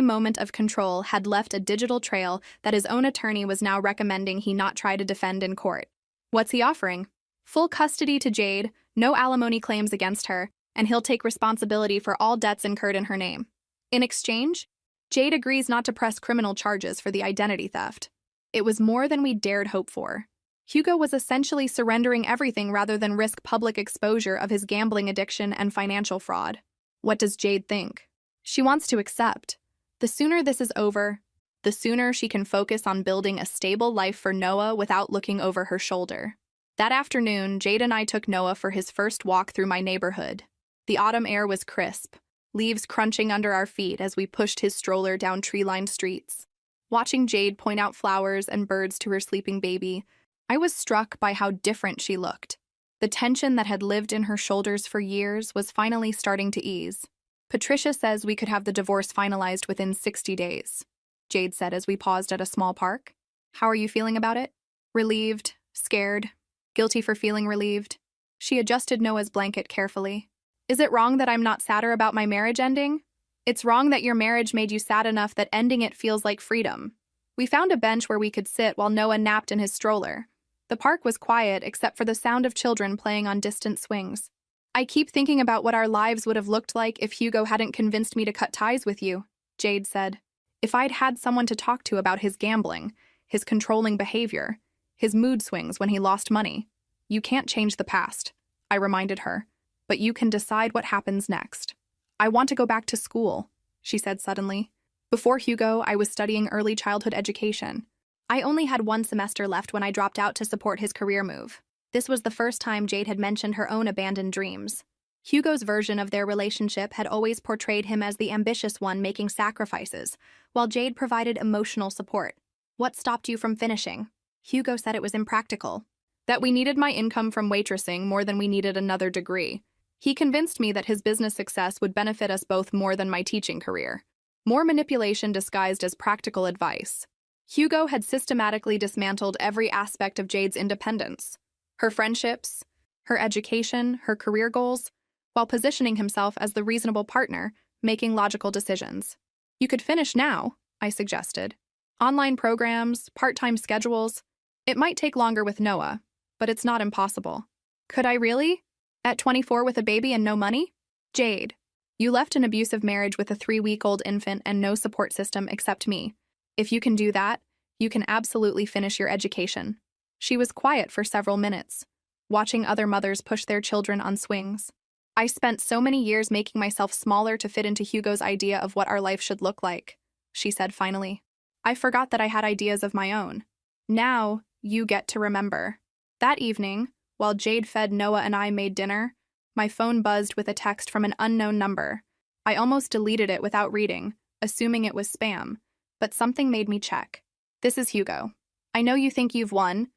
Speaker 1: moment of control had left a digital trail that his own attorney was now recommending he not try to defend in court. What's he offering? Full custody to Jade, no alimony claims against her, and he'll take responsibility for all debts incurred in her name. In exchange, Jade agrees not to press criminal charges for the identity theft. It was more than we dared hope for. Hugo was essentially surrendering everything rather than risk public exposure of his gambling addiction and financial fraud. What does Jade think? She wants to accept. The sooner this is over, the sooner she can focus on building a stable life for Noah without looking over her shoulder. That afternoon, Jade and I took Noah for his first walk through my neighborhood. The autumn air was crisp, leaves crunching under our feet as we pushed his stroller down tree-lined streets. Watching Jade point out flowers and birds to her sleeping baby, I was struck by how different she looked. The tension that had lived in her shoulders for years was finally starting to ease. Patricia says we could have the divorce finalized within 60 days, Jade said as we paused at a small park. How are you feeling about it? Relieved, scared, guilty for feeling relieved. She adjusted Noah's blanket carefully. Is it wrong that I'm not sadder about my marriage ending? It's wrong that your marriage made you sad enough that ending it feels like freedom. We found a bench where we could sit while Noah napped in his stroller. The park was quiet except for the sound of children playing on distant swings. I keep thinking about what our lives would have looked like if Hugo hadn't convinced me to cut ties with you, Jade said. If I'd had someone to talk to about his gambling, his controlling behavior, his mood swings when he lost money. You can't change the past, I reminded her, but you can decide what happens next. I want to go back to school, she said suddenly. Before Hugo, I was studying early childhood education. I only had 1 semester left when I dropped out to support his career move. This was the first time Jade had mentioned her own abandoned dreams. Hugo's version of their relationship had always portrayed him as the ambitious one making sacrifices, while Jade provided emotional support. What stopped you from finishing? Hugo said it was impractical. That we needed my income from waitressing more than we needed another degree. He convinced me that his business success would benefit us both more than my teaching career. More manipulation disguised as practical advice. Hugo had systematically dismantled every aspect of Jade's independence. Her friendships, her education, her career goals, while positioning himself as the reasonable partner, making logical decisions. You could finish now, I suggested. Online programs, part-time schedules. It might take longer with Noah, but it's not impossible. Could I really? At 24 with a baby and no money? Jade, you left an abusive marriage with a 3-week-old infant and no support system except me. If you can do that, you can absolutely finish your education. She was quiet for several minutes, watching other mothers push their children on swings. I spent so many years making myself smaller to fit into Hugo's idea of what our life should look like, she said finally. I forgot that I had ideas of my own. Now, you get to remember. That evening, while Jade fed Noah and I made dinner, My phone buzzed with a text from an unknown number. I almost deleted it without reading, assuming it was spam, but something made me check. This is Hugo. I know you think you've won,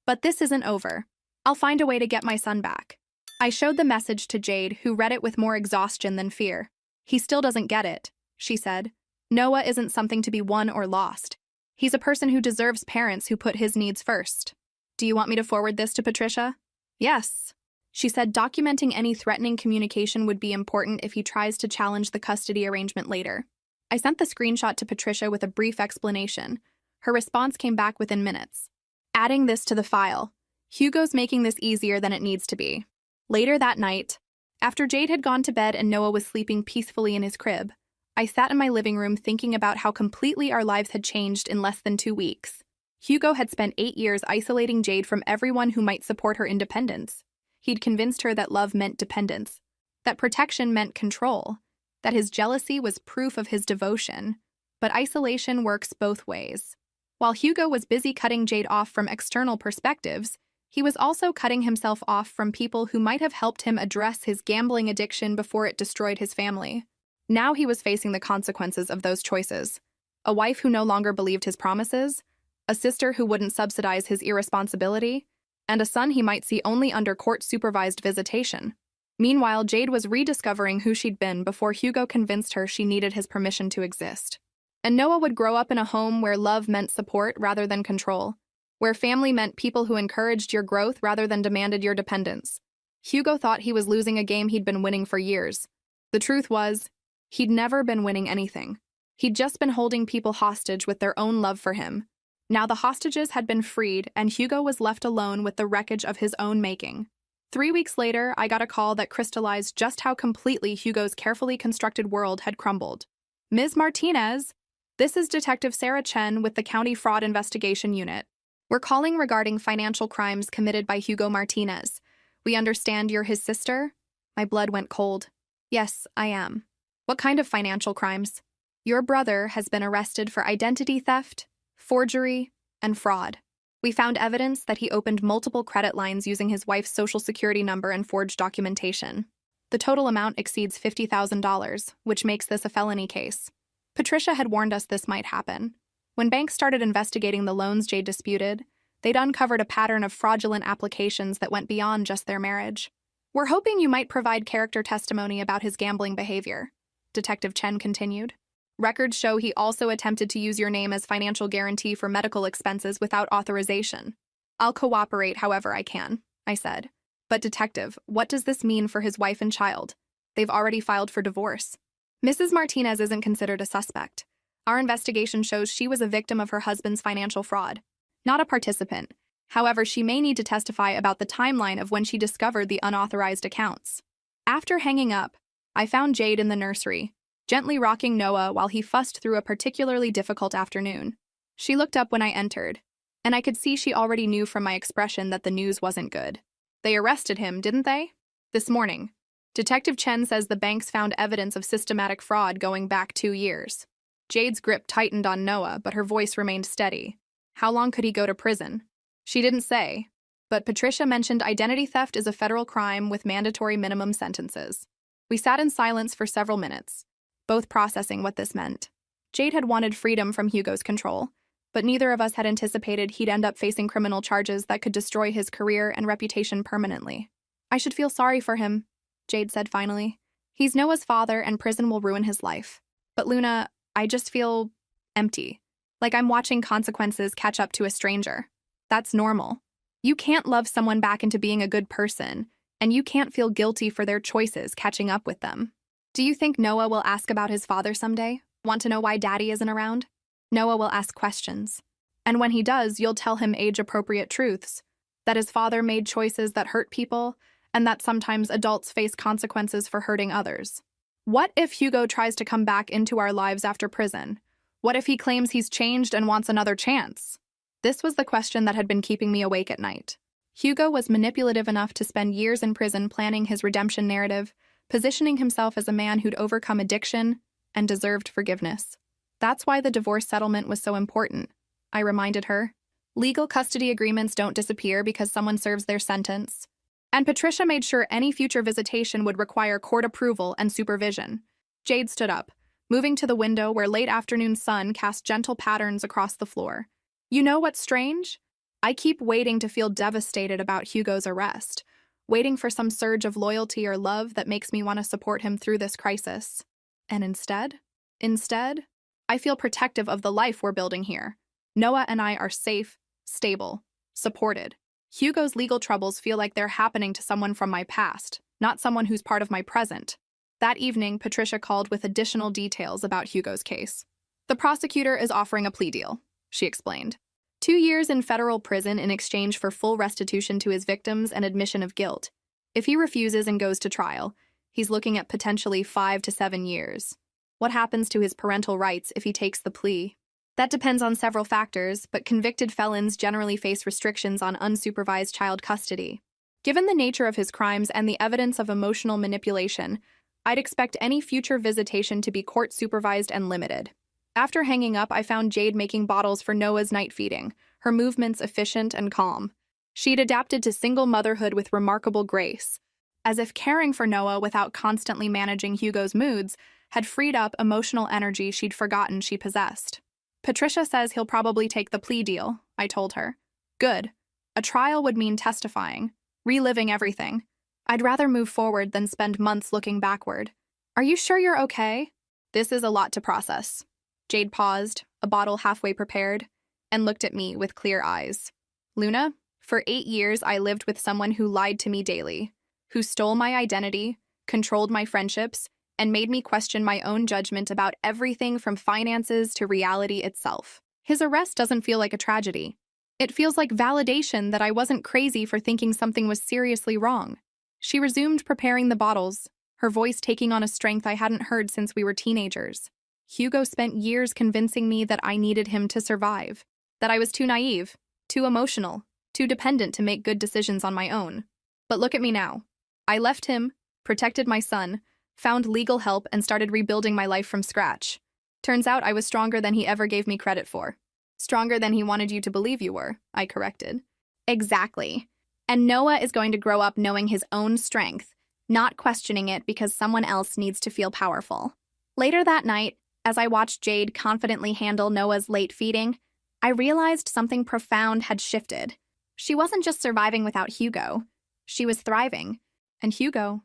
Speaker 1: but this isn't over. I'll find a way to get my son back. I showed the message to Jade, who read it with more exhaustion than fear. He still doesn't get it, she said. Noah isn't something to be won or lost. He's a person who deserves parents who put his needs first. Do you want me to forward this to Patricia? Yes. She said documenting any threatening communication would be important if he tries to challenge the custody arrangement later. I sent the screenshot to Patricia with a brief explanation. Her response came back within minutes. Adding this to the file. Hugo's making this easier than it needs to be. Later that night, after Jade had gone to bed and Noah was sleeping peacefully in his crib, I sat in my living room thinking about how completely our lives had changed in less than 2 weeks. Hugo had spent 8 years isolating Jade from everyone who might support her independence. He'd convinced her that love meant dependence, that protection meant control, that his jealousy was proof of his devotion. But isolation works both ways. While Hugo was busy cutting Jade off from external perspectives, he was also cutting himself off from people who might have helped him address his gambling addiction before it destroyed his family. Now he was facing the consequences of those choices. A wife who no longer believed his promises, a sister who wouldn't subsidize his irresponsibility, and a son he might see only under court-supervised visitation. Meanwhile, Jade was rediscovering who she'd been before Hugo convinced her she needed his permission to exist. And Noah would grow up in a home where love meant support rather than control, where family meant people who encouraged your growth rather than demanded your dependence. Hugo thought he was losing a game he'd been winning for years. The truth was, he'd never been winning anything. He'd just been holding people hostage with their own love for him. Now the hostages had been freed, and Hugo was left alone with the wreckage of his own making. 3 weeks later, I got a call that crystallized just how completely Hugo's carefully constructed world had crumbled. Ms. Martinez, this is Detective Sarah Chen with the County Fraud Investigation Unit. We're calling regarding financial crimes committed by Hugo Martinez. We understand you're his sister? My blood went cold. Yes, I am. What kind of financial crimes? Your brother has been arrested for identity theft, forgery, and fraud. We found evidence that he opened multiple credit lines using his wife's social security number and forged documentation. The total amount exceeds $50,000, which makes this a felony case. Patricia had warned us this might happen. When banks started investigating the loans Jade disputed, they'd uncovered a pattern of fraudulent applications that went beyond just their marriage. We're hoping you might provide character testimony about his gambling behavior, Detective Chen continued. Records show he also attempted to use your name as financial guarantee for medical expenses without authorization. I'll cooperate however I can, I said. But Detective, what does this mean for his wife and child? They've already filed for divorce. Mrs. Martinez isn't considered a suspect. Our investigation shows she was a victim of her husband's financial fraud, not a participant. However, she may need to testify about the timeline of when she discovered the unauthorized accounts. After hanging up, I found Jade in the nursery, gently rocking Noah while he fussed through a particularly difficult afternoon. She looked up when I entered, and I could see she already knew from my expression that the news wasn't good. They arrested him, didn't they? This morning. Detective Chen says the banks found evidence of systematic fraud going back 2 years. Jade's grip tightened on Noah, but her voice remained steady. How long could he go to prison? She didn't say, but Patricia mentioned identity theft is a federal crime with mandatory minimum sentences. We sat in silence for several minutes, both processing what this meant. Jade had wanted freedom from Hugo's control, but neither of us had anticipated he'd end up facing criminal charges that could destroy his career and reputation permanently. I should feel sorry for him, Jade said finally. He's Noah's father and prison will ruin his life. But Luna, I just feel empty, like I'm watching consequences catch up to a stranger. That's normal. You can't love someone back into being a good person, and you can't feel guilty for their choices catching up with them. Do you think Noah will ask about his father someday? Want to know why Daddy isn't around? Noah will ask questions. And when he does, you'll tell him age-appropriate truths, that his father made choices that hurt people, and that sometimes adults face consequences for hurting others. What if Hugo tries to come back into our lives after prison? What if he claims he's changed and wants another chance? This was the question that had been keeping me awake at night. Hugo was manipulative enough to spend years in prison planning his redemption narrative, positioning himself as a man who'd overcome addiction and deserved forgiveness. That's why the divorce settlement was so important, I reminded her. Legal custody agreements don't disappear because someone serves their sentence. And Patricia made sure any future visitation would require court approval and supervision. Jade stood up, moving to the window where late afternoon sun cast gentle patterns across the floor. You know what's strange? I keep waiting to feel devastated about Hugo's arrest, waiting for some surge of loyalty or love that makes me want to support him through this crisis. And instead, I feel protective of the life we're building here. Noah and I are safe, stable, supported. Hugo's legal troubles feel like they're happening to someone from my past, not someone who's part of my present. That evening, Patricia called with additional details about Hugo's case. The prosecutor is offering a plea deal, she explained. 2 years in federal prison in exchange for full restitution to his victims and admission of guilt. If he refuses and goes to trial, he's looking at potentially 5 to 7 years. What happens to his parental rights if he takes the plea? That depends on several factors, but convicted felons generally face restrictions on unsupervised child custody. Given the nature of his crimes and the evidence of emotional manipulation, I'd expect any future visitation to be court-supervised and limited. After hanging up, I found Jade making bottles for Noah's night feeding, her movements efficient and calm. She'd adapted to single motherhood with remarkable grace, as if caring for Noah without constantly managing Hugo's moods had freed up emotional energy she'd forgotten she possessed. Patricia says he'll probably take the plea deal, I told her. Good. A trial would mean testifying, reliving everything. I'd rather move forward than spend months looking backward. Are you sure you're okay? This is a lot to process. Jade paused, a bottle halfway prepared, and looked at me with clear eyes. Luna, for 8 years I lived with someone who lied to me daily, who stole my identity, controlled my friendships, and made me question my own judgment about everything from finances to reality itself. His arrest doesn't feel like a tragedy. It feels like validation that I wasn't crazy for thinking something was seriously wrong. She resumed preparing the bottles, her voice taking on a strength I hadn't heard since we were teenagers. Hugo spent years convincing me that I needed him to survive, that I was too naive, too emotional, too dependent to make good decisions on my own. But look at me now. I left him, protected my son, found legal help, and started rebuilding my life from scratch. Turns out I was stronger than he ever gave me credit for. Stronger than he wanted you to believe you were, I corrected. Exactly. And Noah is going to grow up knowing his own strength, not questioning it because someone else needs to feel powerful. Later that night, as I watched Jade confidently handle Noah's late feeding, I realized something profound had shifted. She wasn't just surviving without Hugo. She was thriving. And Hugo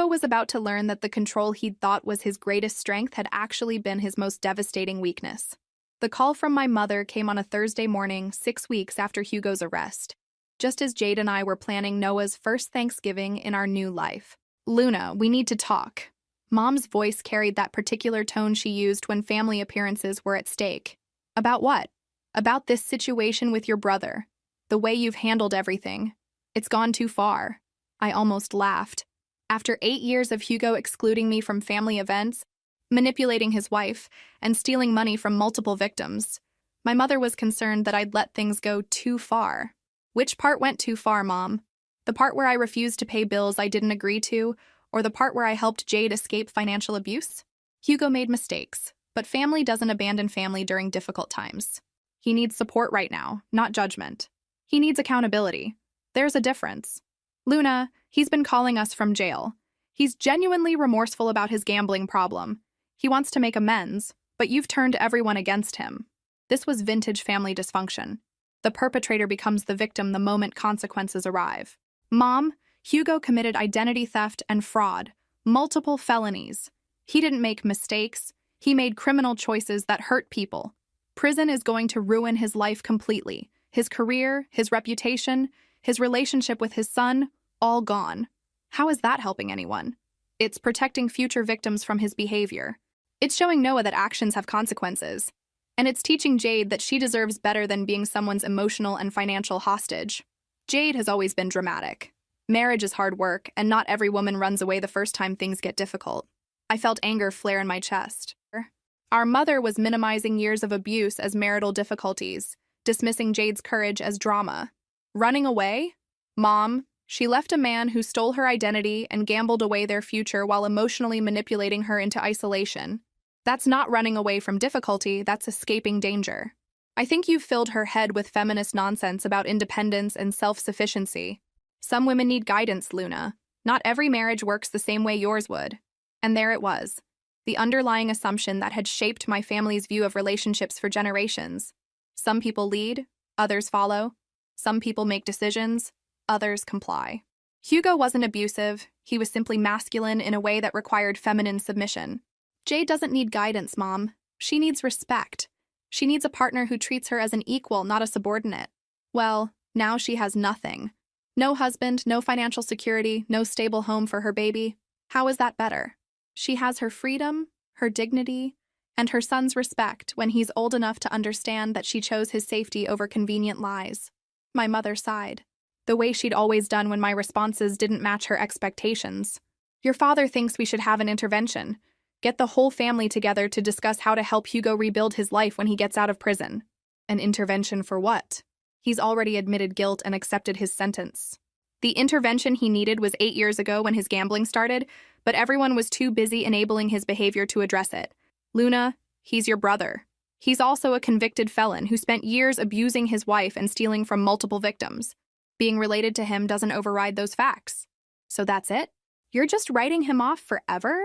Speaker 1: was about to learn that the control he'd thought was his greatest strength had actually been his most devastating weakness. The call from my mother came on a Thursday morning, 6 weeks after Hugo's arrest, just as Jade and I were planning Noah's first Thanksgiving in our new life. Luna, we need to talk. Mom's voice carried that particular tone she used when family appearances were at stake. About what? About this situation with your brother. The way you've handled everything. It's gone too far. I almost laughed. After 8 years of Hugo excluding me from family events, manipulating his wife, and stealing money from multiple victims, my mother was concerned that I'd let things go too far. Which part went too far, Mom? The part where I refused to pay bills I didn't agree to, or the part where I helped Jade escape financial abuse? Hugo made mistakes, but family doesn't abandon family during difficult times. He needs support right now, not judgment. He needs accountability. There's a difference. Luna, he's been calling us from jail. He's genuinely remorseful about his gambling problem. He wants to make amends, but you've turned everyone against him. This was vintage family dysfunction. The perpetrator becomes the victim the moment consequences arrive. Mom, Hugo committed identity theft and fraud, multiple felonies. He didn't make mistakes. He made criminal choices that hurt people. Prison is going to ruin his life completely. His career, his reputation, his relationship with his son, all gone. How is that helping anyone? It's protecting future victims from his behavior. It's showing Noah that actions have consequences. And it's teaching Jade that she deserves better than being someone's emotional and financial hostage. Jade has always been dramatic. Marriage is hard work, and not every woman runs away the first time things get difficult. I felt anger flare in my chest. Our mother was minimizing years of abuse as marital difficulties, dismissing Jade's courage as drama. Running away? Mom, she left a man who stole her identity and gambled away their future while emotionally manipulating her into isolation. That's not running away from difficulty, that's escaping danger. I think you've filled her head with feminist nonsense about independence and self-sufficiency. Some women need guidance, Luna. Not every marriage works the same way yours would. And there it was, the underlying assumption that had shaped my family's view of relationships for generations. Some people lead, others follow. Some people make decisions, others comply. Hugo wasn't abusive, he was simply masculine in a way that required feminine submission. Jade doesn't need guidance, Mom. She needs respect. She needs a partner who treats her as an equal, not a subordinate. Well, now she has nothing. No husband, no financial security, no stable home for her baby. How is that better? She has her freedom, her dignity, and her son's respect when he's old enough to understand that she chose his safety over convenient lies. My mother sighed, the way she'd always done when my responses didn't match her expectations. Your father thinks we should have an intervention. Get the whole family together to discuss how to help Hugo rebuild his life when he gets out of prison. An intervention for what? He's already admitted guilt and accepted his sentence. The intervention he needed was 8 years ago when his gambling started, but everyone was too busy enabling his behavior to address it. Luna, he's your brother. He's also a convicted felon who spent years abusing his wife and stealing from multiple victims. Being related to him doesn't override those facts. So that's it? You're just writing him off forever?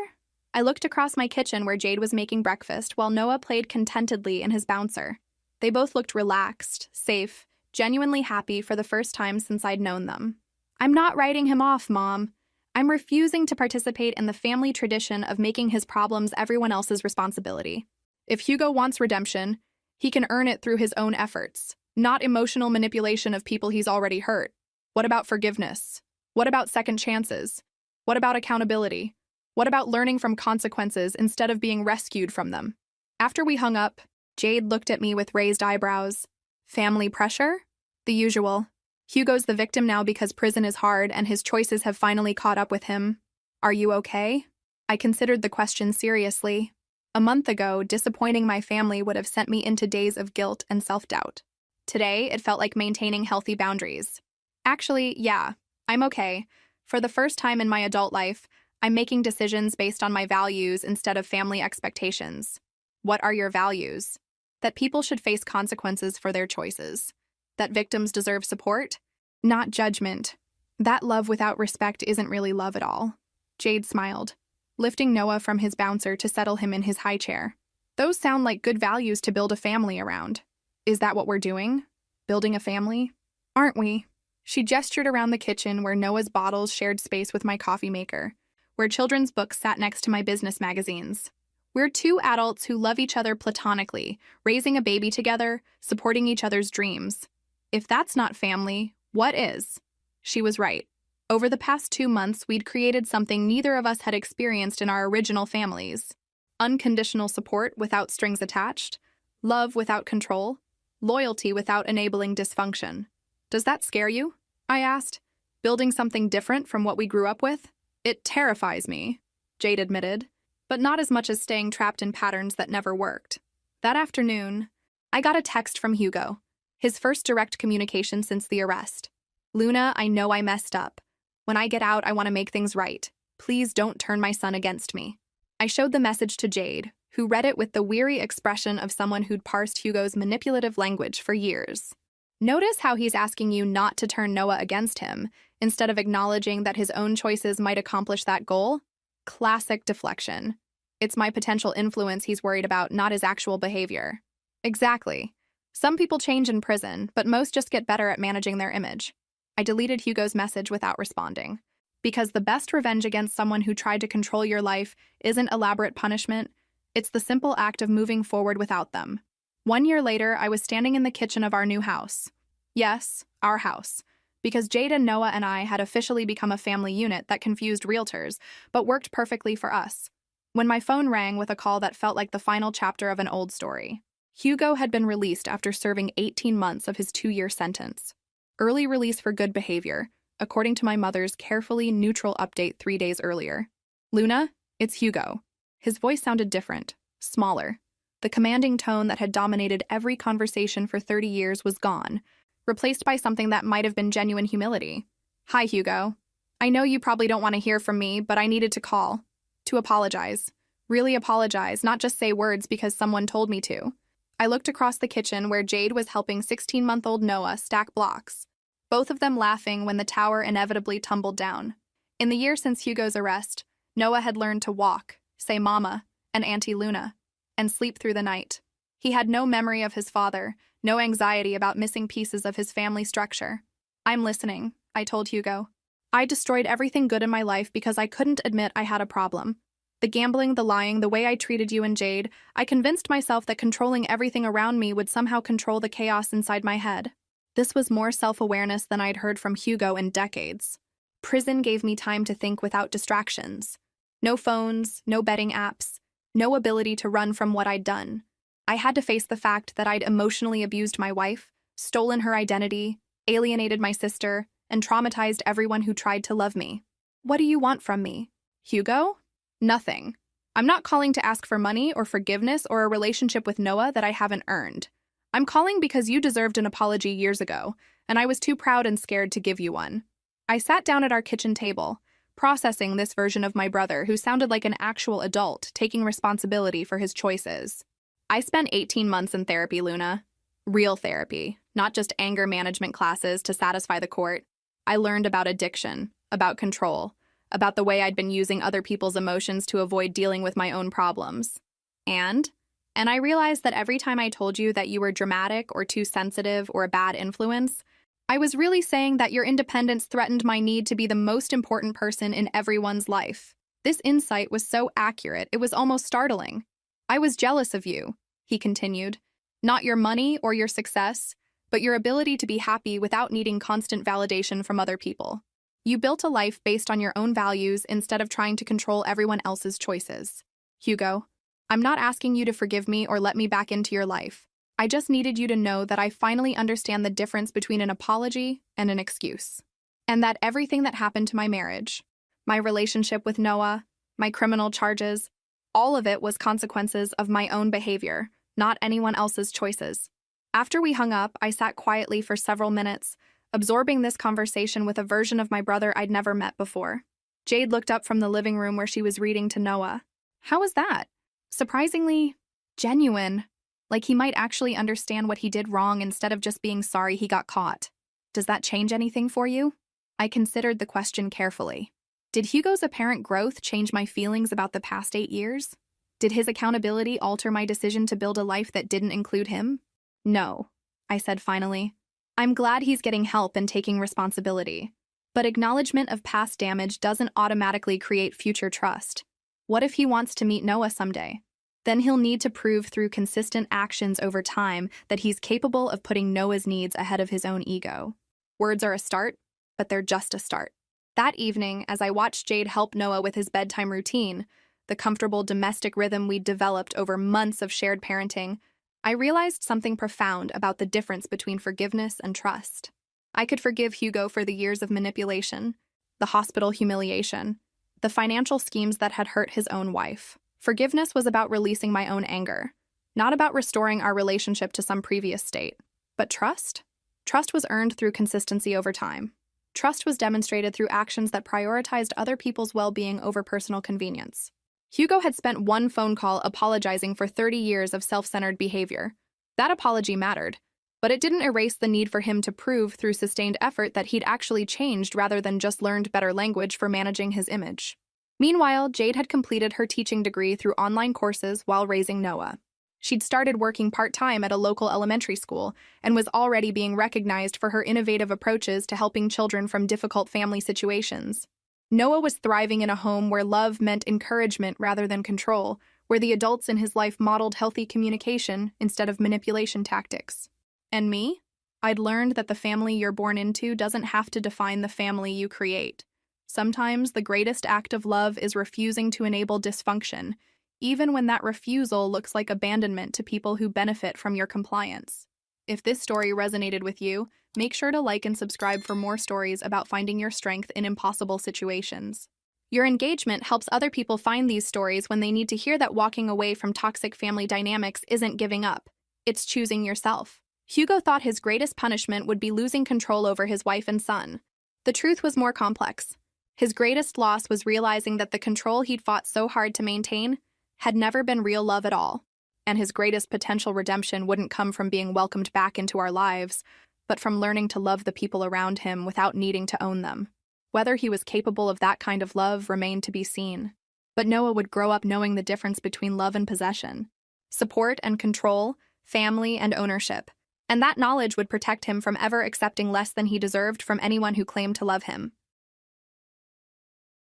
Speaker 1: I looked across my kitchen where Jade was making breakfast while Noah played contentedly in his bouncer. They both looked relaxed, safe, genuinely happy for the first time since I'd known them. I'm not writing him off, Mom. I'm refusing to participate in the family tradition of making his problems everyone else's responsibility. If Hugo wants redemption, he can earn it through his own efforts, not emotional manipulation of people he's already hurt. What about forgiveness? What about second chances? What about accountability? What about learning from consequences instead of being rescued from them? After we hung up, Jade looked at me with raised eyebrows. Family pressure? The usual. Hugo's the victim now because prison is hard and his choices have finally caught up with him. Are you okay? I considered the question seriously. A month ago, disappointing my family would have sent me into days of guilt and self-doubt. Today, it felt like maintaining healthy boundaries. Actually, yeah, I'm okay. For the first time in my adult life, I'm making decisions based on my values instead of family expectations. What are your values? That people should face consequences for their choices. That victims deserve support, not judgment. That love without respect isn't really love at all. Jade smiled, lifting Noah from his bouncer to settle him in his high chair. Those sound like good values to build a family around. Is that what we're doing? Building a family? Aren't we? She gestured around the kitchen where Noah's bottles shared space with my coffee maker, where children's books sat next to my business magazines. We're two adults who love each other platonically, raising a baby together, supporting each other's dreams. If that's not family, what is? She was right. Over the past 2 months, we'd created something neither of us had experienced in our original families. Unconditional support without strings attached, love without control, loyalty without enabling dysfunction. Does that scare you? I asked, building something different from what we grew up with. It terrifies me, Jade admitted, but not as much as staying trapped in patterns that never worked. That afternoon, I got a text from Hugo, his first direct communication since the arrest. Luna, I know I messed up. When I get out, I want to make things right. Please don't turn my son against me. I showed the message to Jade, who read it with the weary expression of someone who'd parsed Hugo's manipulative language for years. Notice how he's asking you not to turn Noah against him, instead of acknowledging that his own choices might accomplish that goal? Classic deflection. It's my potential influence he's worried about, not his actual behavior. Exactly. Some people change in prison, but most just get better at managing their image. I deleted Hugo's message without responding. Because the best revenge against someone who tried to control your life isn't elaborate punishment, it's the simple act of moving forward without them. 1 year later, I was standing in the kitchen of our new house. Yes, our house. Because Jade and Noah and I had officially become a family unit that confused realtors, but worked perfectly for us. When my phone rang with a call that felt like the final chapter of an old story. Hugo had been released after serving 18 months of his 2-year sentence. Early release for good behavior, according to my mother's carefully neutral update 3 days earlier. Luna, it's Hugo. His voice sounded different, smaller. The commanding tone that had dominated every conversation for 30 years was gone, replaced by something that might have been genuine humility. Hi, Hugo. I know you probably don't want to hear from me, but I needed to call. To apologize. Really apologize, not just say words because someone told me to. I looked across the kitchen where Jade was helping 16-month-old Noah stack blocks. both of them laughing when the tower inevitably tumbled down. In the year since Hugo's arrest, Noah had learned to walk, say Mama, and Auntie Luna, and sleep through the night. He had no memory of his father, no anxiety about missing pieces of his family structure. "I'm listening," I told Hugo. "I destroyed everything good in my life because I couldn't admit I had a problem. The gambling, the lying, the way I treated you and Jade, I convinced myself that controlling everything around me would somehow control the chaos inside my head." This was more self-awareness than I'd heard from Hugo in decades. Prison gave me time to think without distractions. No phones, no betting apps, no ability to run from what I'd done. I had to face the fact that I'd emotionally abused my wife, stolen her identity, alienated my sister, and traumatized everyone who tried to love me. "What do you want from me, Hugo?" "Nothing. I'm not calling to ask for money or forgiveness or a relationship with Noah that I haven't earned. I'm calling because you deserved an apology years ago, and I was too proud and scared to give you one." I sat down at our kitchen table, processing this version of my brother who sounded like an actual adult taking responsibility for his choices. "I spent 18 months in therapy, Luna. Real therapy, not just anger management classes to satisfy the court. I learned about addiction, about control, about the way I'd been using other people's emotions to avoid dealing with my own problems. And I realized that every time I told you that you were dramatic or too sensitive or a bad influence, I was really saying that your independence threatened my need to be the most important person in everyone's life. This insight was so accurate, it was almost startling. I was jealous of you," he continued. "Not your money or your success, but your ability to be happy without needing constant validation from other people. You built a life based on your own values instead of trying to control everyone else's choices. Hugo, I'm not asking you to forgive me or let me back into your life. I just needed you to know that I finally understand the difference between an apology and an excuse. And that everything that happened to my marriage, my relationship with Noah, my criminal charges, all of it was consequences of my own behavior, not anyone else's choices." After we hung up, I sat quietly for several minutes, absorbing this conversation with a version of my brother I'd never met before. Jade looked up from the living room where she was reading to Noah. "How was that?" "Surprisingly genuine. Like he might actually understand what he did wrong instead of just being sorry he got caught. Does that change anything for you?" I considered the question carefully. Did Hugo's apparent growth change my feelings about the past 8 years? Did his accountability alter my decision to build a life that didn't include him? "No," I said finally. "I'm glad he's getting help and taking responsibility. But acknowledgement of past damage doesn't automatically create future trust. What if he wants to meet Noah someday? Then he'll need to prove through consistent actions over time that he's capable of putting Noah's needs ahead of his own ego. Words are a start, but they're just a start." That evening, as I watched Jade help Noah with his bedtime routine, the comfortable domestic rhythm we'd developed over months of shared parenting, I realized something profound about the difference between forgiveness and trust. I could forgive Hugo for the years of manipulation, the hospital humiliation, the financial schemes that had hurt his own wife. Forgiveness was about releasing my own anger, not about restoring our relationship to some previous state. But trust? Trust was earned through consistency over time. Trust was demonstrated through actions that prioritized other people's well-being over personal convenience. Hugo had spent one phone call apologizing for 30 years of self-centered behavior. That apology mattered, but it didn't erase the need for him to prove through sustained effort that he'd actually changed rather than just learned better language for managing his image. Meanwhile, Jade had completed her teaching degree through online courses while raising Noah. She'd started working part-time at a local elementary school and was already being recognized for her innovative approaches to helping children from difficult family situations. Noah was thriving in a home where love meant encouragement rather than control, where the adults in his life modeled healthy communication instead of manipulation tactics. And me? I'd learned that the family you're born into doesn't have to define the family you create. Sometimes the greatest act of love is refusing to enable dysfunction, even when that refusal looks like abandonment to people who benefit from your compliance. If this story resonated with you, make sure to like and subscribe for more stories about finding your strength in impossible situations. Your engagement helps other people find these stories when they need to hear that walking away from toxic family dynamics isn't giving up. It's choosing yourself. Hugo thought his greatest punishment would be losing control over his wife and son. The truth was more complex. His greatest loss was realizing that the control he'd fought so hard to maintain had never been real love at all, and his greatest potential redemption wouldn't come from being welcomed back into our lives, but from learning to love the people around him without needing to own them. Whether he was capable of that kind of love remained to be seen. But Noah would grow up knowing the difference between love and possession, support and control, family and ownership, and that knowledge would protect him from ever accepting less than he deserved from anyone who claimed to love him.